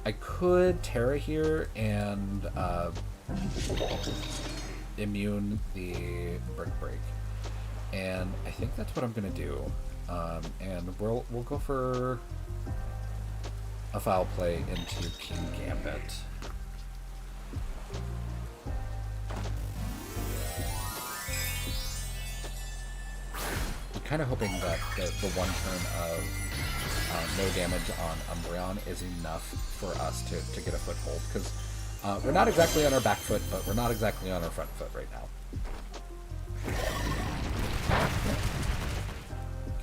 I could Terra here and immune the Brick Break. And I think that's what I'm gonna do. And we'll go for a foul play into King Gambit. I'm kind of hoping that the one turn of no damage on Umbreon is enough for us to get a foothold, because we're not exactly on our back foot, but we're not exactly on our front foot right now.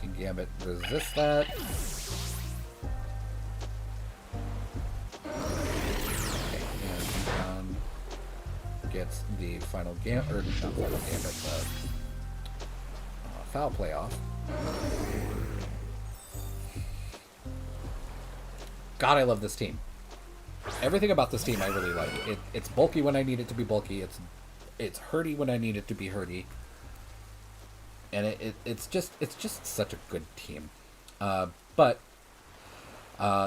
King Gambit resists that. Okay, and gets the final Gambit, or not final Gambit, the foul play off. God, I love this team. Everything about this team I really like. It's bulky when I need it to be bulky. It's hurty when I need it to be hurty. And it's just such a good team. But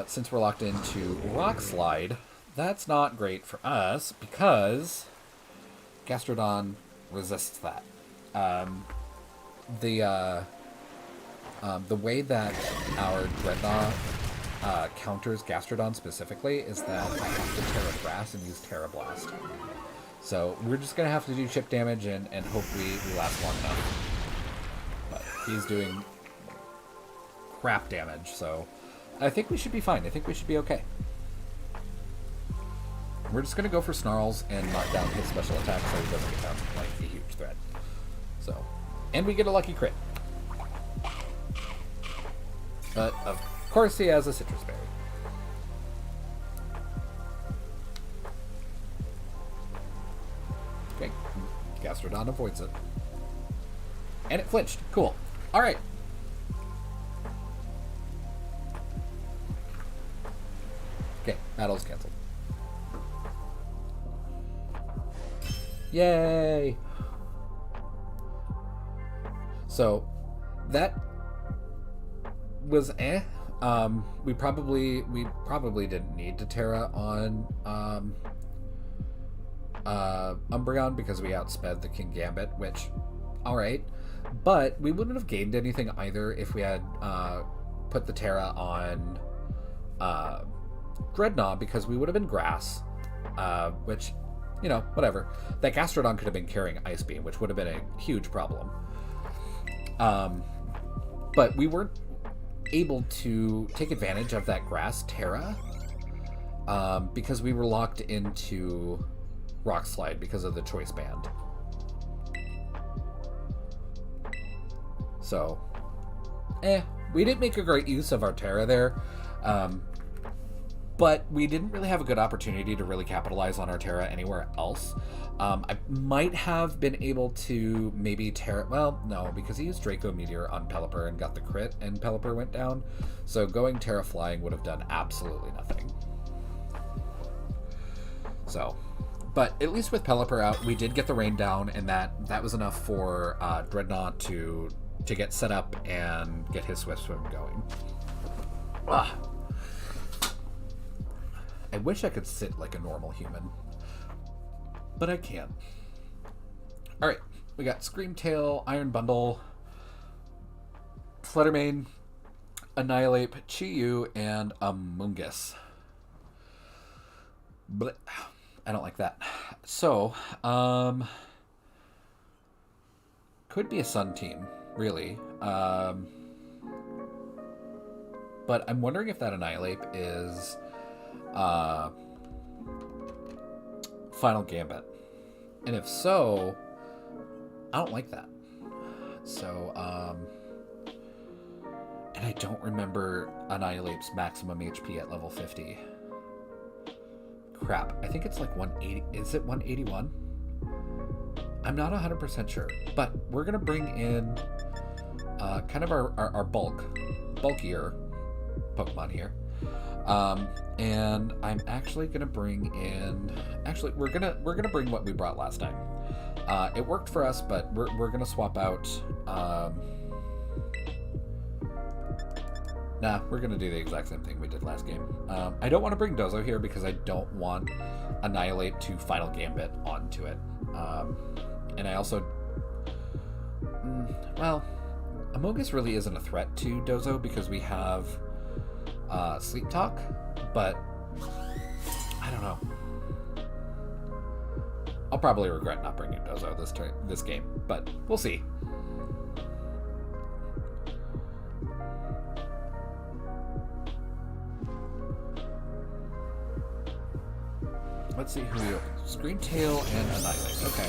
since we're locked into Rock Slide, that's not great for us because Gastrodon resists that. The way that our Dreadnought counters Gastrodon specifically is that I have to Terra Grass and use Terra Blast. So we're just going to have to do chip damage and hope we last long enough. But he's doing crap damage, so I think we should be fine. I think we should be okay. We're just going to go for Snarls and knock down his special attack so he doesn't become like a huge threat. So, and we get a lucky crit. But of course he has a Citrus Berry. Okay, Gastrodon avoids it. And it flinched. Cool. Alright. Okay, battle's cancelled. Yay! So that was we probably didn't need to Terra on Umbreon because we outsped the King Gambit, which, alright. But we wouldn't have gained anything either if we had put the Terra on Dreadnought, because we would have been Grass, which, you know, whatever. That Gastrodon could have been carrying Ice Beam, which would have been a huge problem. But we weren't able to take advantage of that Grass Terra because we were locked into Rock Slide because of the Choice Band. So, we didn't make a great use of our Terra there, but we didn't really have a good opportunity to really capitalize on our Terra anywhere else. I might have been able to maybe Terra... Well, no, because he used Draco Meteor on Pelipper and got the crit, and Pelipper went down. So going Terra Flying would have done absolutely nothing. So, but at least with Pelipper out, we did get the rain down, and that was enough for Dreadnought to get set up and get his Swift Swim going. Ah. I wish I could sit like a normal human, but I can't. Alright, we got Screamtail, Iron Bundle, Fluttermane, Annihilate, Chi-Yu, and Amoonguss. But I don't like that. So, could be a Sun team, really. But I'm wondering if that Annihilate is Final Gambit. And if so, I don't like that. So, and I don't remember Annihilate's maximum HP at level 50. Crap, I think it's like 180. Is it 181? I'm not 100% sure, but we're gonna bring in kind of our bulkier Pokemon here. And I'm actually gonna bring in. Actually, we're gonna bring what we brought last time. It worked for us, but we're gonna swap out. Nah, we're gonna do the exact same thing we did last game. I don't want to bring Dozo here because I don't want Annihilate to Final Gambit onto it. And I also, well, Amoonguss really isn't a threat to Dozo because we have Sleep Talk, but I don't know. I'll probably regret not bringing Dozo this game, but we'll see. Let's see who we open. Screamtail and Annihilate. Okay.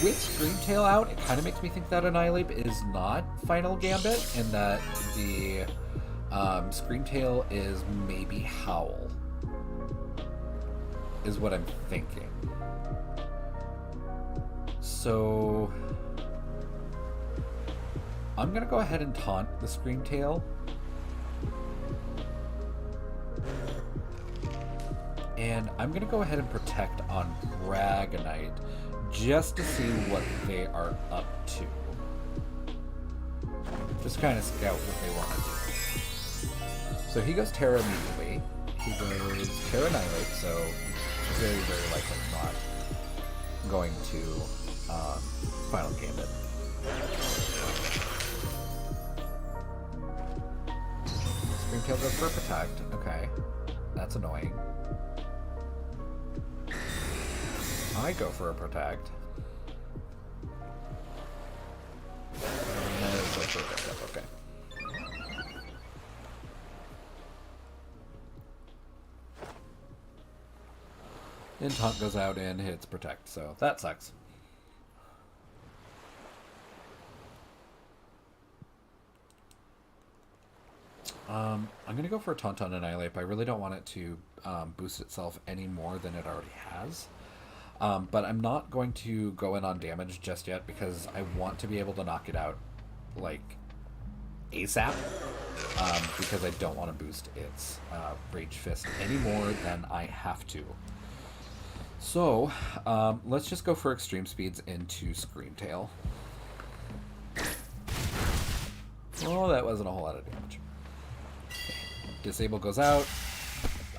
With Screamtail out, it kind of makes me think that Annihilate is not Final Gambit, and that the Screamtail is maybe Howl, is what I'm thinking. So I'm gonna go ahead and taunt the Screamtail. And I'm gonna go ahead and protect on Dragonite just to see what they are up to. Just kind of scout what they want to do. So he goes Terra immediately. He goes Terra Annihilate, so very, very likely not going to Final Gambit. Screamtail goes for a Protect. Okay. That's annoying. I go for a Protect. Okay. And Taunt goes out and hits Protect, so that sucks. I'm going to go for a Taunt on Annihilate, but I really don't want it to boost itself any more than it already has. But I'm not going to go in on damage just yet because I want to be able to knock it out, like, ASAP. Because I don't want to boost its Rage Fist any more than I have to. So, let's just go for extreme speeds into Screamtail. Oh, that wasn't a whole lot of damage. Disable goes out.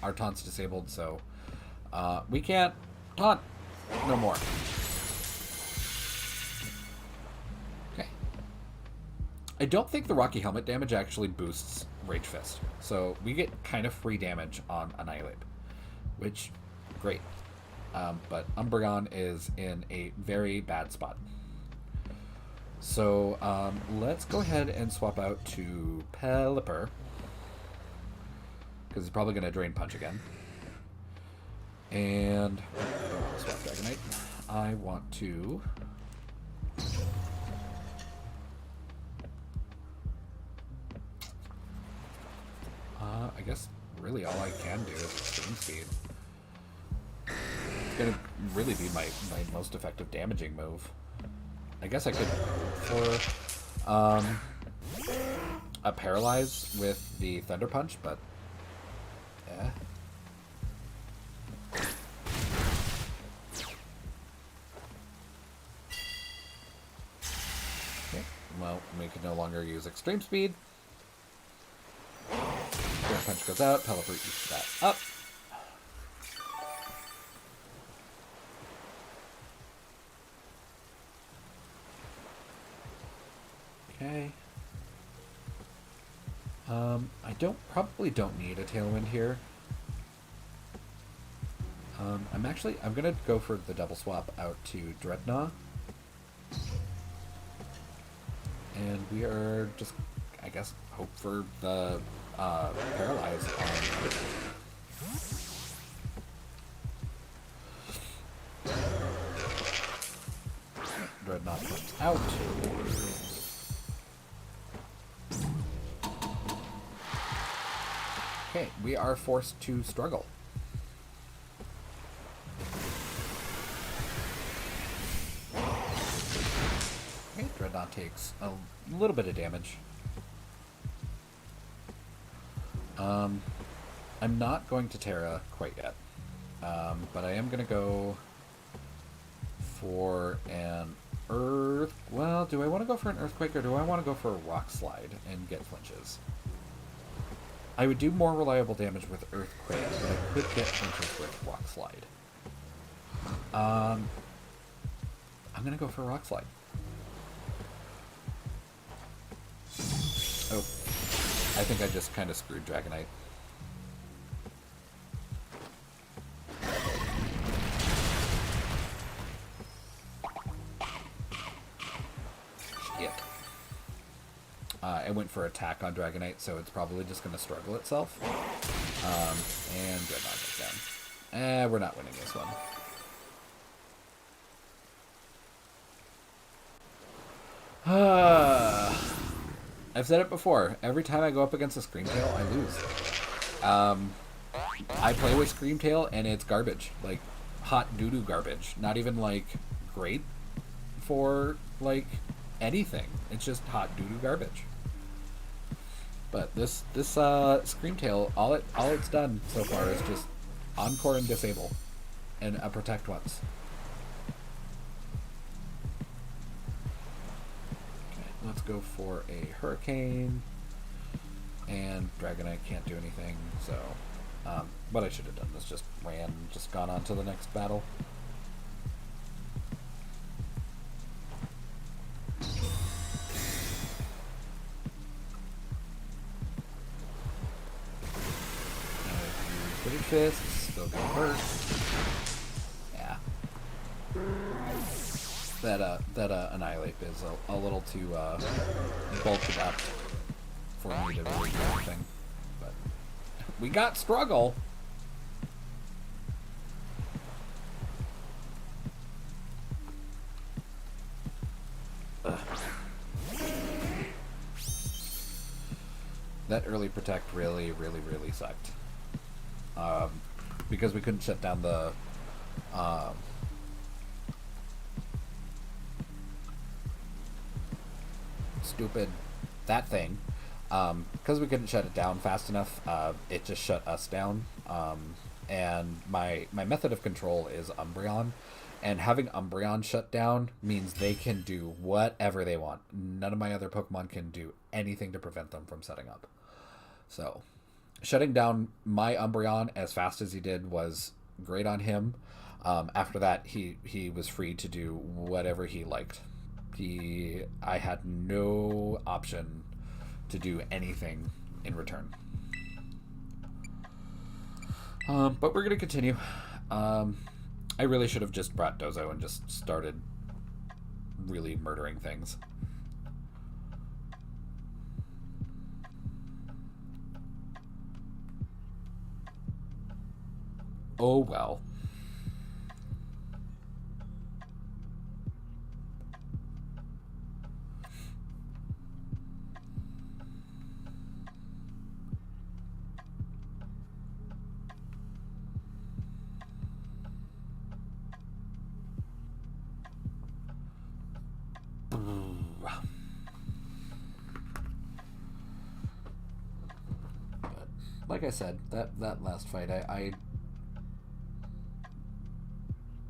Our taunt's disabled, so we can't taunt no more. Okay. I don't think the Rocky Helmet damage actually boosts Rage Fist, so we get kind of free damage on Annihilate, which, great. But Umbreon is in a very bad spot. So let's go ahead and swap out to Pelipper, because he's probably going to Drain Punch again. And swap Dragonite. I want to... I guess really all I can do is Extreme Speed. It's going to really be my most effective damaging move. I guess I could for a Paralyze with the Thunder Punch, but yeah. Okay, well, we can no longer use Extreme Speed. Thunder Punch goes out, Pelipper eats that up. Okay. I probably don't need a Tailwind here. I'm gonna go for the double swap out to Dreadnought. And we are just, I guess, hope for the Paralyze on Dreadnought comes out. Okay, we are forced to struggle. Okay, Dreadnought takes a little bit of damage. I'm not going to Terra quite yet, but I am going to go for an Earth... Well, do I want to go for an Earthquake or do I want to go for a Rock Slide and get flinches? I would do more reliable damage with Earthquake, but I could get flinches with Rock Slide. I'm going to go for Rock Slide. Oh, I think I just kind of screwed Dragonite. Shit. I went for attack on Dragonite, so it's probably just going to struggle itself. And Dreadnought goes down. We're not winning this one. I've said it before. Every time I go up against a Screamtail, I lose. I play with Screamtail, and it's garbage. Like, hot doo-doo garbage. Not even, like, great for, like, anything. It's just hot doo-doo garbage. But this Screamtail, all it's done so far is just Encore and Disable, and a Protect once. Okay, let's go for a Hurricane, and Dragonite can't do anything, so what I should have done is just gone on to the next battle. Pretty Fist, still gonna hurt. Yeah. That Annihilate is a little too bulked up for me to really do anything. But we got Struggle. Ugh. That early Protect really sucked. Because we couldn't shut down the stupid that thing. Because we couldn't shut it down fast enough, it just shut us down. and my method of control is Umbreon, and having Umbreon shut down means they can do whatever they want. None of my other Pokemon can do anything to prevent them from setting up. So shutting down my Umbreon as fast as he did was great on him. After that, he was free to do whatever he liked. I had no option to do anything in return. But we're going to continue. I really should have just brought Dozo and just started really murdering things. Oh well. Like I said, that last fight, I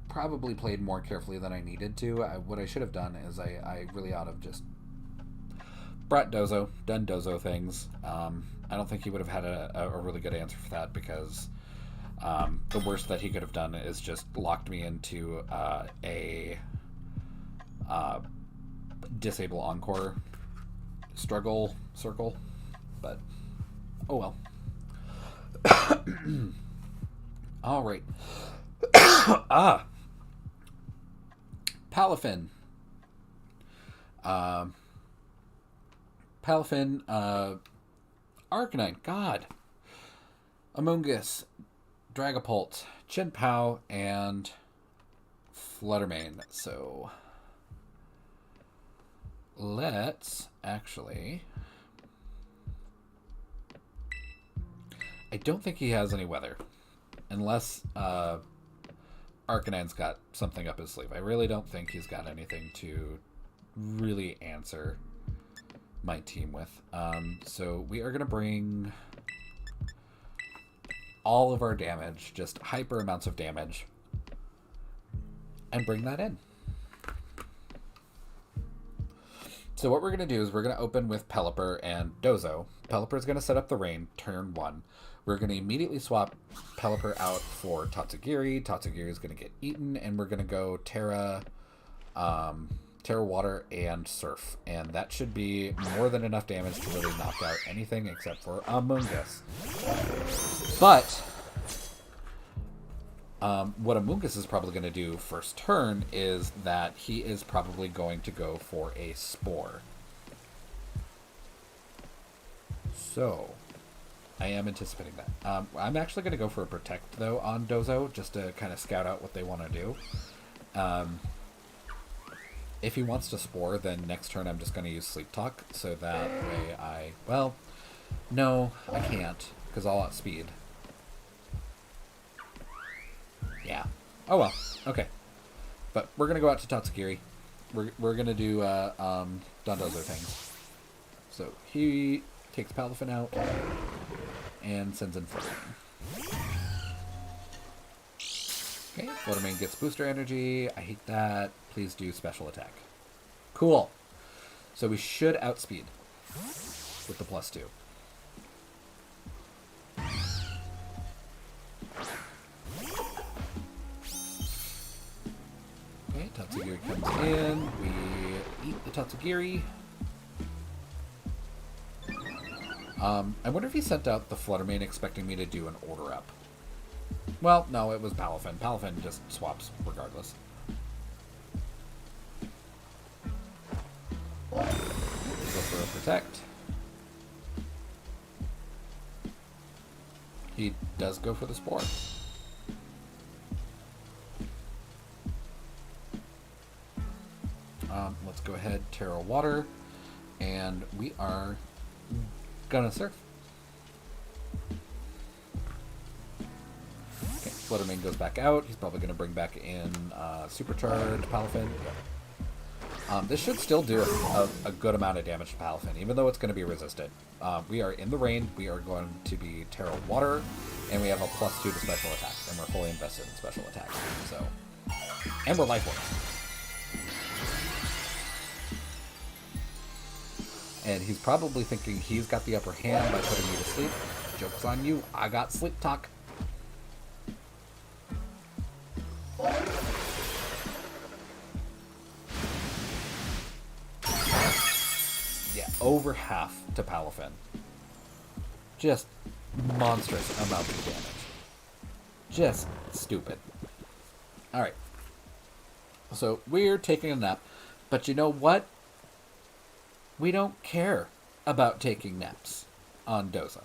probably played more carefully than I needed to. What I should have done is I really ought to have just brought Dozo, done Dozo things. I don't think he would have had a really good answer for that, because the worst that he could have done is just locked me into a disable Encore struggle circle. But oh well. All right. Palafin. Arcanine. God. Amoonguss. Dragapult. Chinpow. And Fluttermane. So let's actually... I don't think he has any weather, unless Arcanine's got something up his sleeve. I really don't think he's got anything to really answer my team with. So we are going to bring all of our damage, just hyper amounts of damage, and bring that in. So what we're going to do is we're going to open with Pelipper and Dozo. Pelipper is going to set up the rain, turn 1. We're going to immediately swap Pelipper out for Tatsugiri. Tatsugiri is going to get eaten, and we're going to go Terra, Water, and Surf. And that should be more than enough damage to really knock out anything except for Amoonguss. But what Amoonguss is probably going to do first turn is that he is probably going to go for a Spore. So I am anticipating that. I'm actually going to go for a Protect, though, on Dozo, just to kind of scout out what they want to do. If he wants to Spore, then next turn I'm just going to use Sleep Talk, so that way I... Well, no, I can't, because I'll outspeed. Yeah. Oh, well. Okay. But we're going to go out to Tatsugiri. We're going to do Dondozo things. So he takes Palafin out and sends in Fluttermane. Okay, Fluttermane gets booster energy. I hate that. Please do special attack. Cool. So we should outspeed with the +2. Okay, Tatsugiri comes in. We eat the Tatsugiri. I wonder if he sent out the Fluttermane expecting me to do an order up. Well, no, it was Palafin. Palafin just swaps regardless. Go for a Protect. He does go for the Spore. Let's go ahead, Terra Water, and we are gonna Surf. Okay, Fluttermane goes back out. He's probably gonna bring back in Supercharged Palafin. This should still do a good amount of damage to Palafin, even though it's going to be resisted. We are in the rain, we are going to be Terra Water, and we have a +2 to special attack, and we're fully invested in special attack. So, and we're Life Orb. And he's probably thinking he's got the upper hand by putting me to sleep. Joke's on you, I got sleep talk. Yeah, over half to Palafin. Just monstrous amounts of damage. Just stupid. Alright. So, we're taking a nap. But you know what? We don't care about taking naps on Dozo.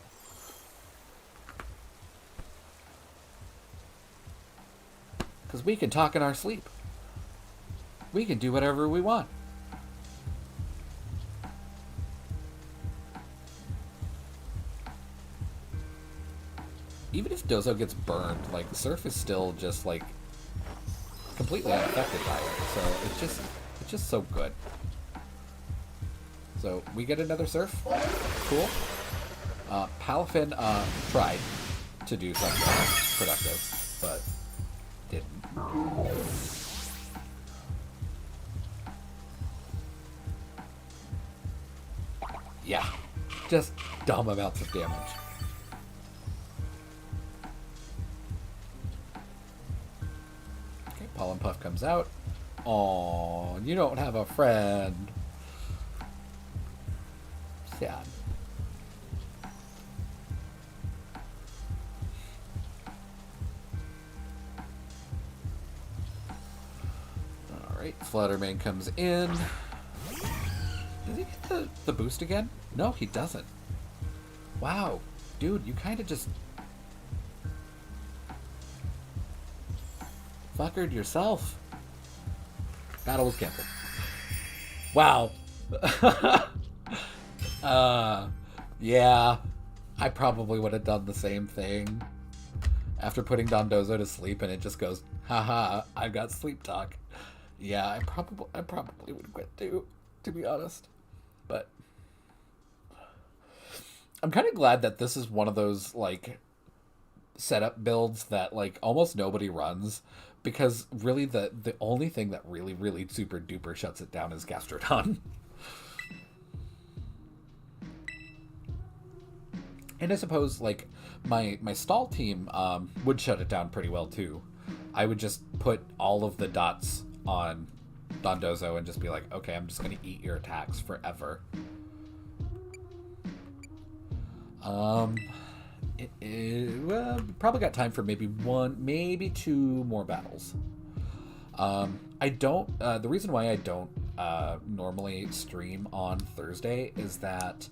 Because we can talk in our sleep. We can do whatever we want. Even if Dozo gets burned, like, Surf is still just, like, completely unaffected by it. So it's just so good. So we get another Surf. Cool. Palafin tried to do something productive, but didn't. Yeah, just dumb amounts of damage. Okay, Pollen Puff comes out. Aw, you don't have a friend. Sad. Alright, Fluttermane comes in. Does he get the boost again? No, he doesn't. Wow. Dude, you kind of just fuckered yourself. Battle was canceled. Wow. Yeah. I probably would have done the same thing. After putting Dondozo to sleep and it just goes, haha, I've got sleep talk. Yeah, I probably would quit too, to be honest. But I'm kind of glad that this is one of those, like, setup builds that, like, almost nobody runs, because really the only thing that really super duper shuts it down is Gastrodon. And I suppose, like, my stall team would shut it down pretty well too. I would just put all of the dots on Dondozo and just be like, okay, I'm just gonna eat your attacks forever. Well, probably got time for maybe one, maybe two more battles. I don't, the reason why I don't normally stream on Thursday is that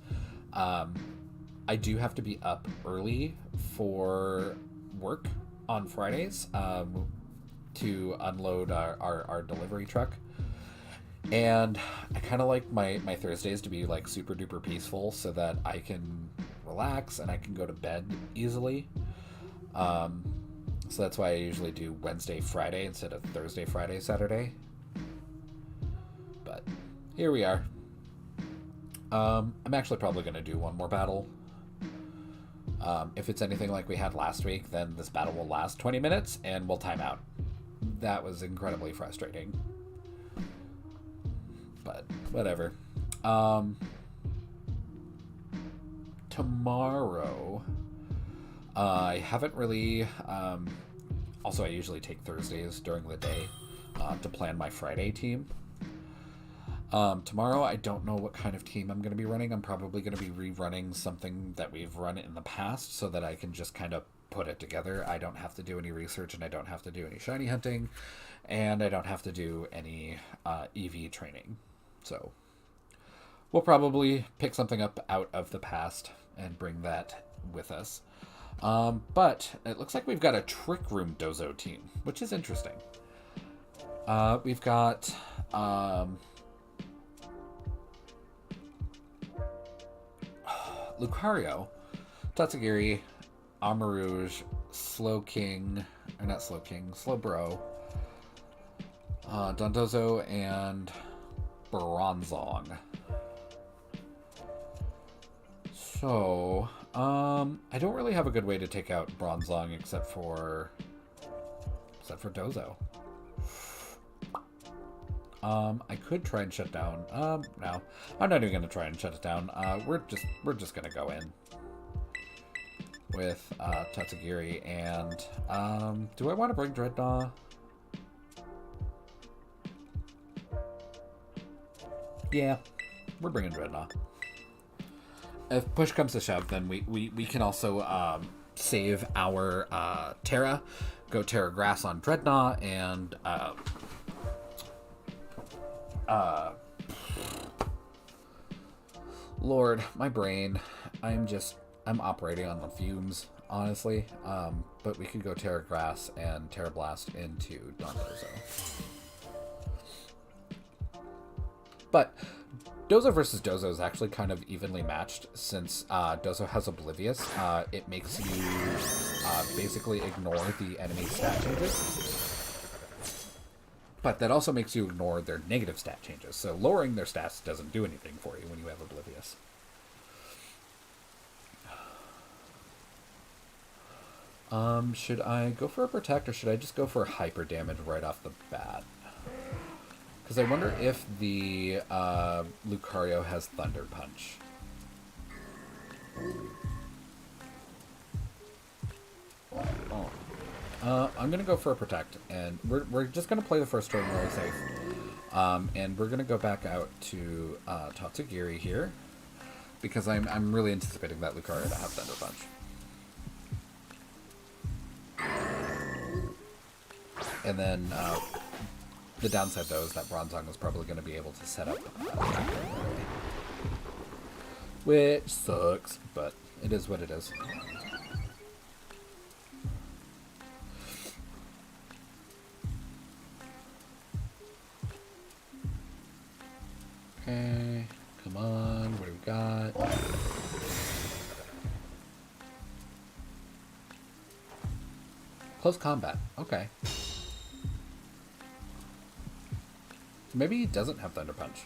I do have to be up early for work on Fridays to unload our delivery truck. And I kind of like my Thursdays to be like super duper peaceful so that I can relax and I can go to bed easily. So that's why I usually do Wednesday, Friday instead of Thursday, Friday, Saturday. But here we are. I'm actually probably going to do one more battle. If it's anything like we had last week, then this battle will last 20 minutes and we'll time out. That was incredibly frustrating. But whatever. Tomorrow, I haven't really... also, I usually take Thursdays during the day to plan my Friday team. Tomorrow, I don't know what kind of team I'm going to be running. I'm probably going to be rerunning something that we've run in the past so that I can just kind of put it together. I don't have to do any research, and I don't have to do any shiny hunting, and I don't have to do any EV training. So we'll probably pick something up out of the past and bring that with us. But it looks like we've got a Trick Room Dozo team, which is interesting. We've got... Lucario, Tatsugiri, Amarouge, Slowking, or not Slowking, Slowbro, Dondozo, and Bronzong. So, I don't really have a good way to take out Bronzong except for Dozo. I could try and shut down. No, I'm not even gonna try and shut it down. We're just gonna go in with Tatsugiri, and do I want to bring Dreadnought? Yeah, we're bringing Dreadnought. If push comes to shove, then we can also save our Terra, go Terra Grass on Dreadnought, and Lord, my brain, I'm operating on the fumes, honestly. But we could go Terra Grass and Terra Blast into Dondozo. But Dozo versus Dozo is actually kind of evenly matched, since Dozo has Oblivious. It makes you basically ignore the enemy stat changes. But that also makes you ignore their negative stat changes. So lowering their stats doesn't do anything for you when you have Oblivious. Should I go for a Protect, or should I just go for Hyper Damage right off the bat? Because I wonder if the Lucario has Thunder Punch. Oh. I'm going to go for a Protect, and we're just going to play the first turn really safe. And we're going to go back out to Tatsugiri here, because I'm really anticipating that Lucario to have Thunder Punch. And then the downside, though, is that Bronzong is probably going to be able to set up which sucks, but it is what it is. Okay, come on, what do we got? Close combat, okay. Maybe he doesn't have Thunder Punch.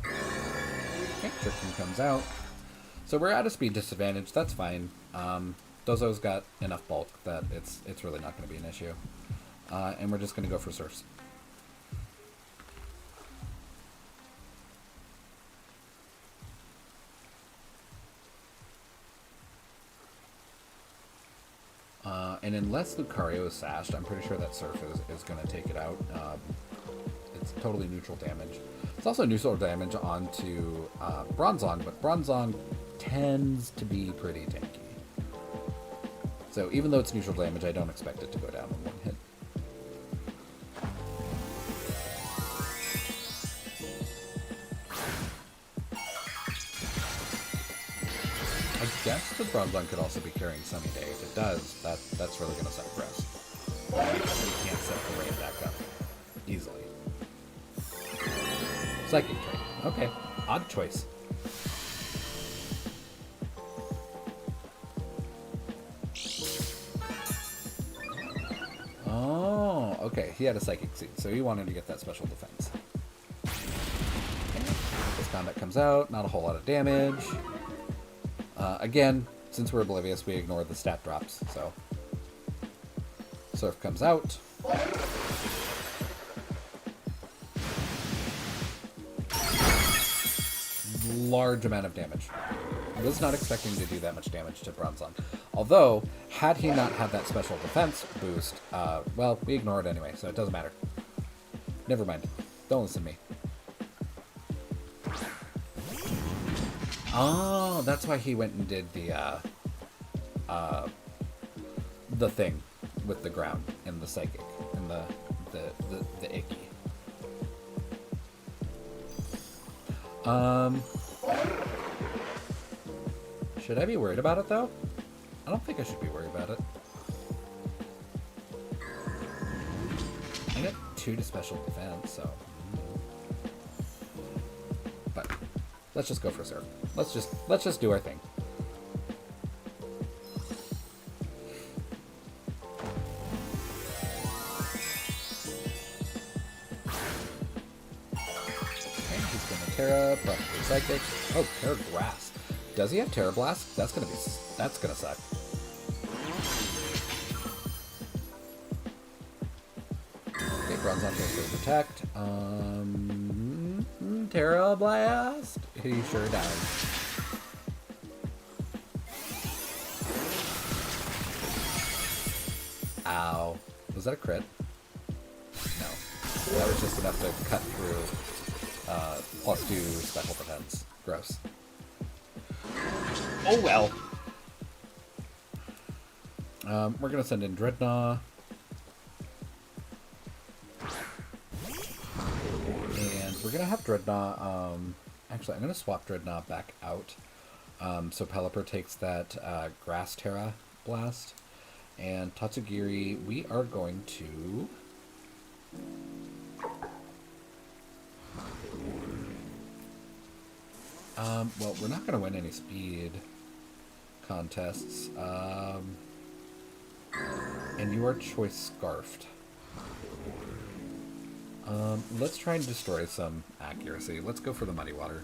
Okay, Trick comes out. So we're at a speed disadvantage, that's fine. Dozo's got enough bulk that it's really not going to be an issue. And we're just going to go for Surfs. And unless Lucario is sashed, I'm pretty sure that Surf is going to take it out. It's totally neutral damage. It's also neutral damage onto Bronzong, but Bronzong tends to be pretty tanky. So even though it's neutral damage, I don't expect it to go down in one hit. I guess the Bronzong could also be carrying Sunny Day. If it does, that's really going to suck for us. We can't set the rain back up easily. Psychic Trait. Okay. Odd choice. Oh, okay. He had a Psychic Seed, so he wanted to get that special defense. Okay. This combat comes out. Not a whole lot of damage. Again, since we're oblivious, we ignore the stat drops, so Surf comes out. Large amount of damage. I was not expecting to do that much damage to Bronzong. Although, had he not had that special defense boost, well, we ignore it anyway, so it doesn't matter. Never mind. Don't listen to me. Oh, that's why he went and did the thing with the ground and the psychic and the icky. Should I be worried about it though? I don't think I should be worried about it. I got 2 to special defense, so. But let's just go for Surf. Let's just do our thing. Okay, he's Terra, probably Psychic. Oh, Terra Grass. Does he have Terra Blast? That's gonna suck. Okay, Bronzon goes for Protect. Terra Blast. He sure does. Ow. Was that a crit? No. That was just enough to cut through +2 special defense. Gross. Oh well. We're gonna send in Dreadnought. And we're gonna have Dreadnought, actually I'm gonna swap Dreadnought back out. So Pelipper takes that Grass Terra Blast. And Tatsugiri, we are going to... well, we're not going to win any speed contests. And you are choice scarfed. Let's try and destroy some accuracy. Let's go for the Muddy Water.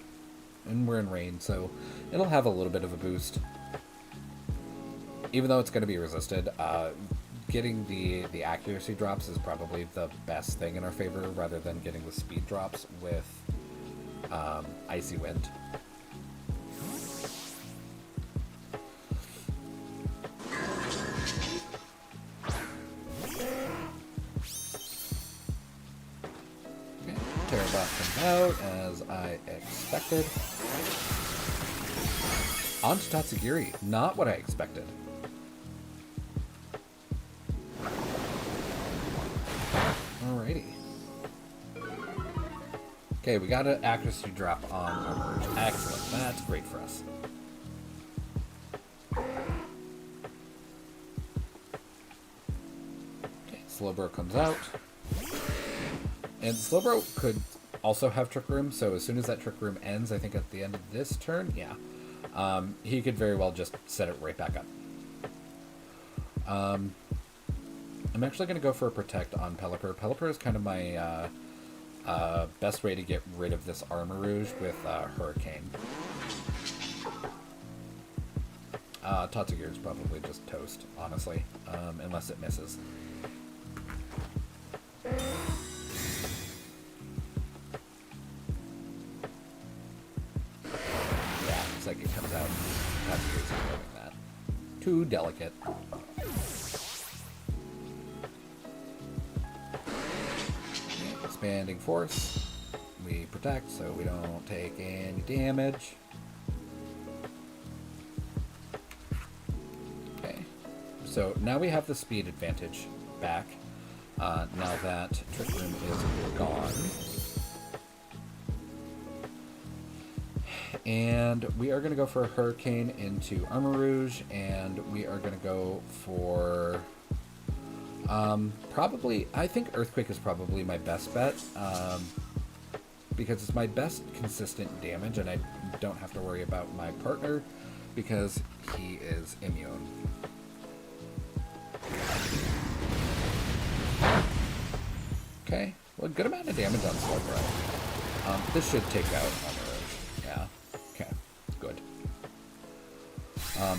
And we're in rain, so it'll have a little bit of a boost. Even though it's going to be resisted, getting the accuracy drops is probably the best thing in our favor, rather than getting the speed drops with Icy Wind. Okay, Terra Blast comes out, as I expected. On to Tatsugiri, not what I expected. Alrighty. Okay, we got an accuracy drop on Emerge. Excellent. That's great for us. Okay, Slowbro comes out. And Slowbro could also have Trick Room, so as soon as that Trick Room ends, I think at the end of this turn, yeah, he could very well just set it right back up. I'm actually going to go for a Protect on Pelipper. Pelipper is kind of my best way to get rid of this Armor Rouge with Hurricane. Tatsugiri is probably just toast, honestly, unless it misses. Yeah, Psychic comes out. Tatsugiri's ignoring that. Too delicate. Expanding Force. We protect so we don't take any damage. Okay. So now we have the speed advantage back. Now that Trick Room is gone. And we are going to go for a Hurricane into Armor Rouge, and we are going to go for... probably, I think Earthquake is probably my best bet, because it's my best consistent damage, and I don't have to worry about my partner, because he is immune. Okay, well, good amount of damage on Slowbro. This should take out Armor Rouge. Yeah, okay, good.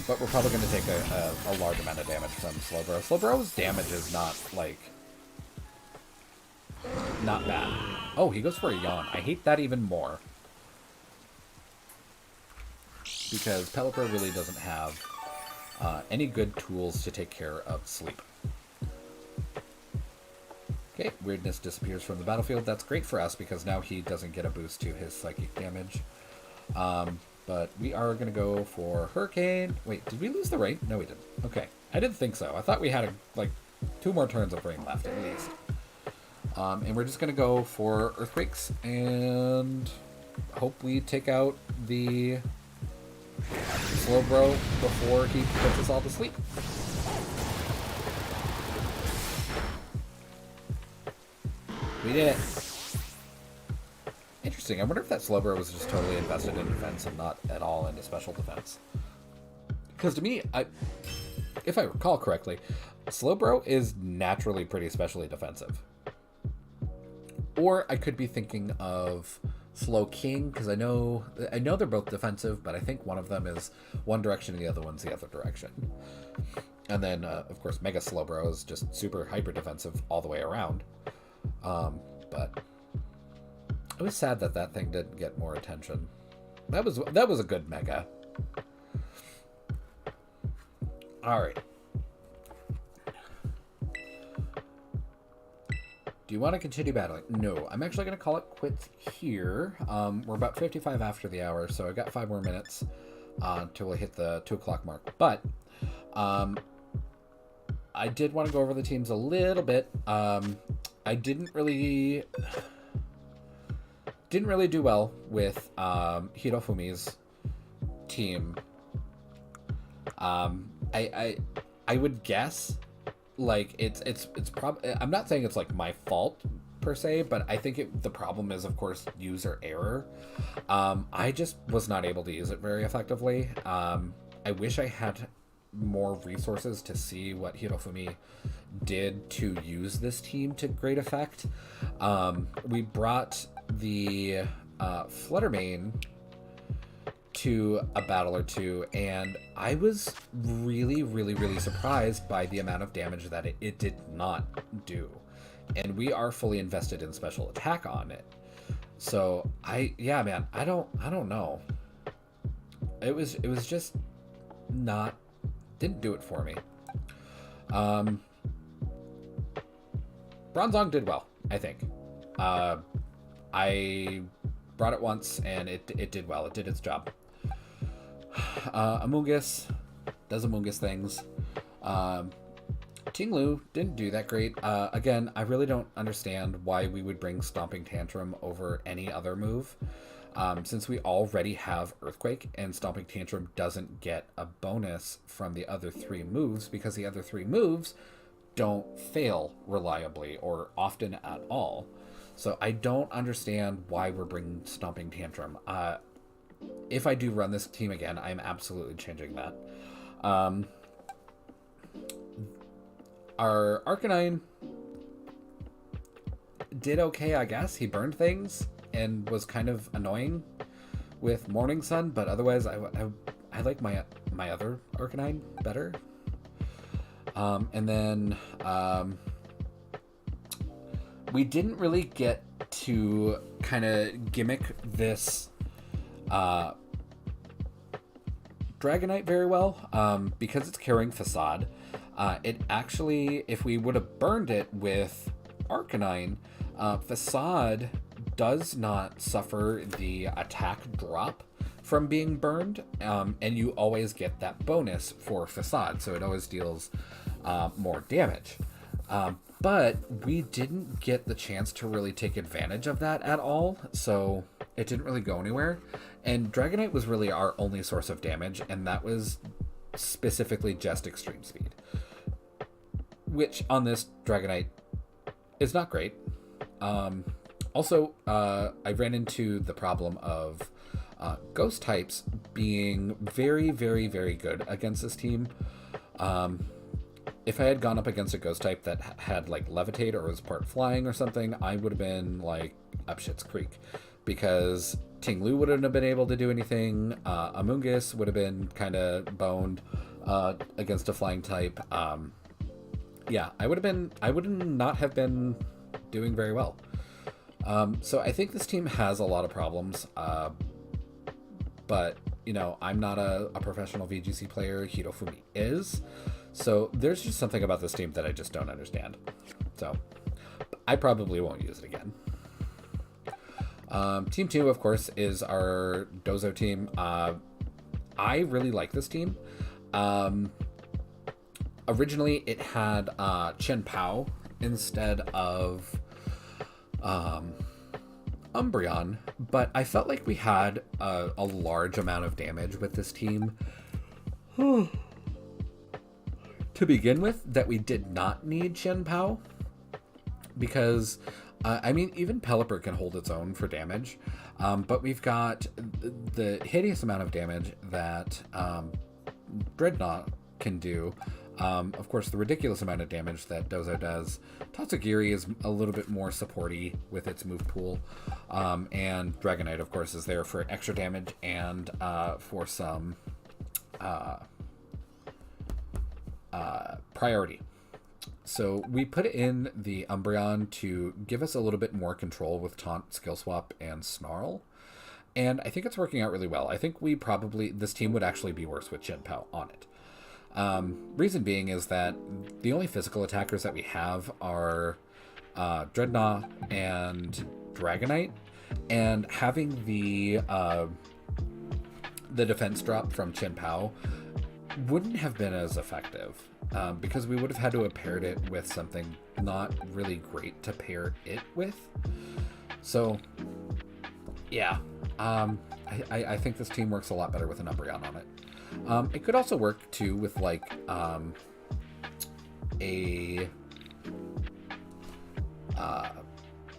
But we're probably going to take a large amount of damage from Slowbro. Slowbro's damage is not, like, not bad. Oh, he goes for a Yawn. I hate that even more. Because Pelipper really doesn't have any good tools to take care of sleep. Okay, Weirdness disappears from the battlefield. That's great for us because now he doesn't get a boost to his psychic damage. But we are going to go for Hurricane. Wait, did we lose the rain? No, we didn't. Okay, I didn't think so. I thought we had, like, 2 more turns of rain left, at least. And we're just going to go for Earthquakes and hope we take out the Slowbro before he puts us all to sleep. We did it. Interesting. I wonder if that Slowbro was just totally invested in defense and not at all into special defense. Because to me, if I recall correctly, Slowbro is naturally pretty specially defensive. Or I could be thinking of Slow King, because I know they're both defensive, but I think one of them is one direction and the other one's the other direction. And then, of course, Mega Slowbro is just super hyper defensive all the way around. But it was sad that thing didn't get more attention. That was a good Mega. All right. Do you want to continue battling? No, I'm actually going to call it quits here. We're about 55 after the hour, so I've got 5 more minutes until we hit the 2 o'clock mark. But I did want to go over the teams a little bit. I didn't really do well with Hirofumi's team. I would guess. Like it's probably, I'm not saying it's like my fault per se, but I think the problem is, of course, user error. I just was not able to use it very effectively. I wish I had more resources to see what Hirofumi did to use this team to great effect. We brought the Fluttermane to a battle or two, and I was really surprised by the amount of damage that it did not do. And we are fully invested in special attack on it. So yeah, man, I don't know. It was just didn't do it for me. Bronzong did well, I think. I brought it once and it did well. It did its job. Amoonguss does Amoonguss things. Tinglu didn't do that great. Again, I really don't understand why we would bring Stomping Tantrum over any other move. Since we already have Earthquake, and Stomping Tantrum doesn't get a bonus from the other 3 moves because the other 3 moves don't fail reliably or often at all. So I don't understand why we're bringing Stomping Tantrum. If I do run this team again, I'm absolutely changing that. Our Arcanine did okay, I guess. He burned things and was kind of annoying with Morning Sun, but otherwise I like my other Arcanine better. And then we didn't really get to kind of gimmick this Dragonite very well, because it's carrying Facade. It actually, if we would have burned it with Arcanine, Facade does not suffer the attack drop from being burned, and you always get that bonus for Facade, so it always deals more damage. But we didn't get the chance to really take advantage of that at all, so it didn't really go anywhere. And Dragonite was really our only source of damage, and that was specifically just Extreme Speed, which on this Dragonite is not great. Also, I ran into the problem of Ghost types being very good against this team. If I had gone up against a Ghost type that had like Levitate or was part flying or something, I would have been like up shit's creek, because Tinglu wouldn't have been able to do anything. Amoonguss would have been kind of boned against a flying type. Yeah, I would not have been doing very well. So I think this team has a lot of problems. But, you know, I'm not a professional VGC player. Hirofumi is. So there's just something about this team that I just don't understand. So I probably won't use it again. Team 2, of course, is our Dozo team. I really like this team. Originally, it had Chen Pao instead of Umbreon, but I felt like we had a large amount of damage with this team to begin with, that we did not need Chen Pao, because I mean, even Pelipper can hold its own for damage, but we've got the hideous amount of damage that Dreadnought can do Of course, the ridiculous amount of damage that Dozo does. Tatsugiri is a little bit more supporty with its move pool. And Dragonite, of course, is there for extra damage and for some priority. So we put in the Umbreon to give us a little bit more control with Taunt, Skill Swap, and Snarl. And I think it's working out really well. I think this team would actually be worse with Chien-Pao on it. Reason being is that the only physical attackers that we have are Dreadnought and Dragonite, and having the defense drop from Chien-Pao wouldn't have been as effective, because we would have had to have paired it with something not really great to pair it with. So yeah, I think this team works a lot better with an Umbreon on it. It could also work too with like a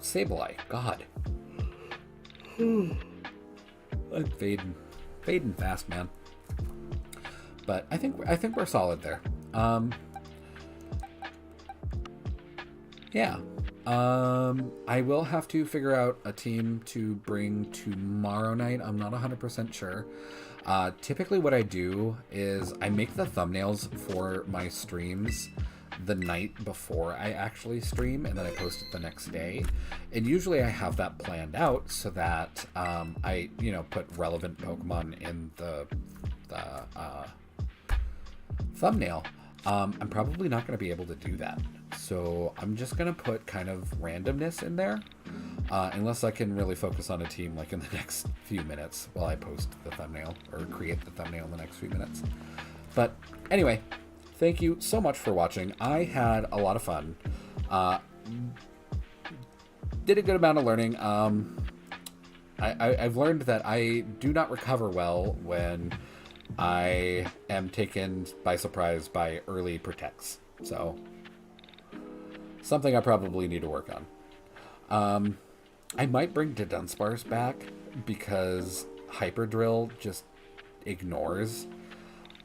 Sableye. God, I'm fading fast, man. But I think we're solid there. Yeah. I will have to figure out a team to bring tomorrow night. I'm not 100% sure. Typically what I do is I make the thumbnails for my streams the night before I actually stream, and then I post it the next day. And usually I have that planned out so that I, put relevant Pokemon in the thumbnail. I'm probably not going to be able to do that. So I'm just going to put kind of randomness in there, unless I can really focus on a team like in the next few minutes while I post the thumbnail or create the thumbnail in the next few minutes. But anyway, thank you so much for watching. I had a lot of fun. Did a good amount of learning. I've learned that I do not recover well when I am taken by surprise by early protects. So something I probably need to work on. I might bring Dunsparce back because Hyper Drill just ignores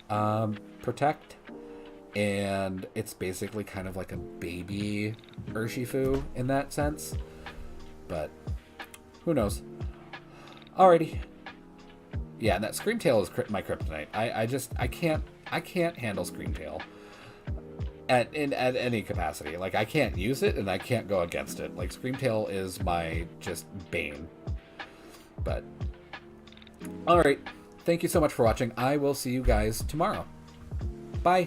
Protect, and it's basically kind of like a baby Urshifu in that sense, but who knows. Alrighty. Yeah, and that Screamtail is my kryptonite. I can't handle Screamtail at any capacity. Like, I can't use it and I can't go against it. Like, Screamtail is my just bane. But alright, thank you so much for watching. I will see you guys tomorrow. Bye.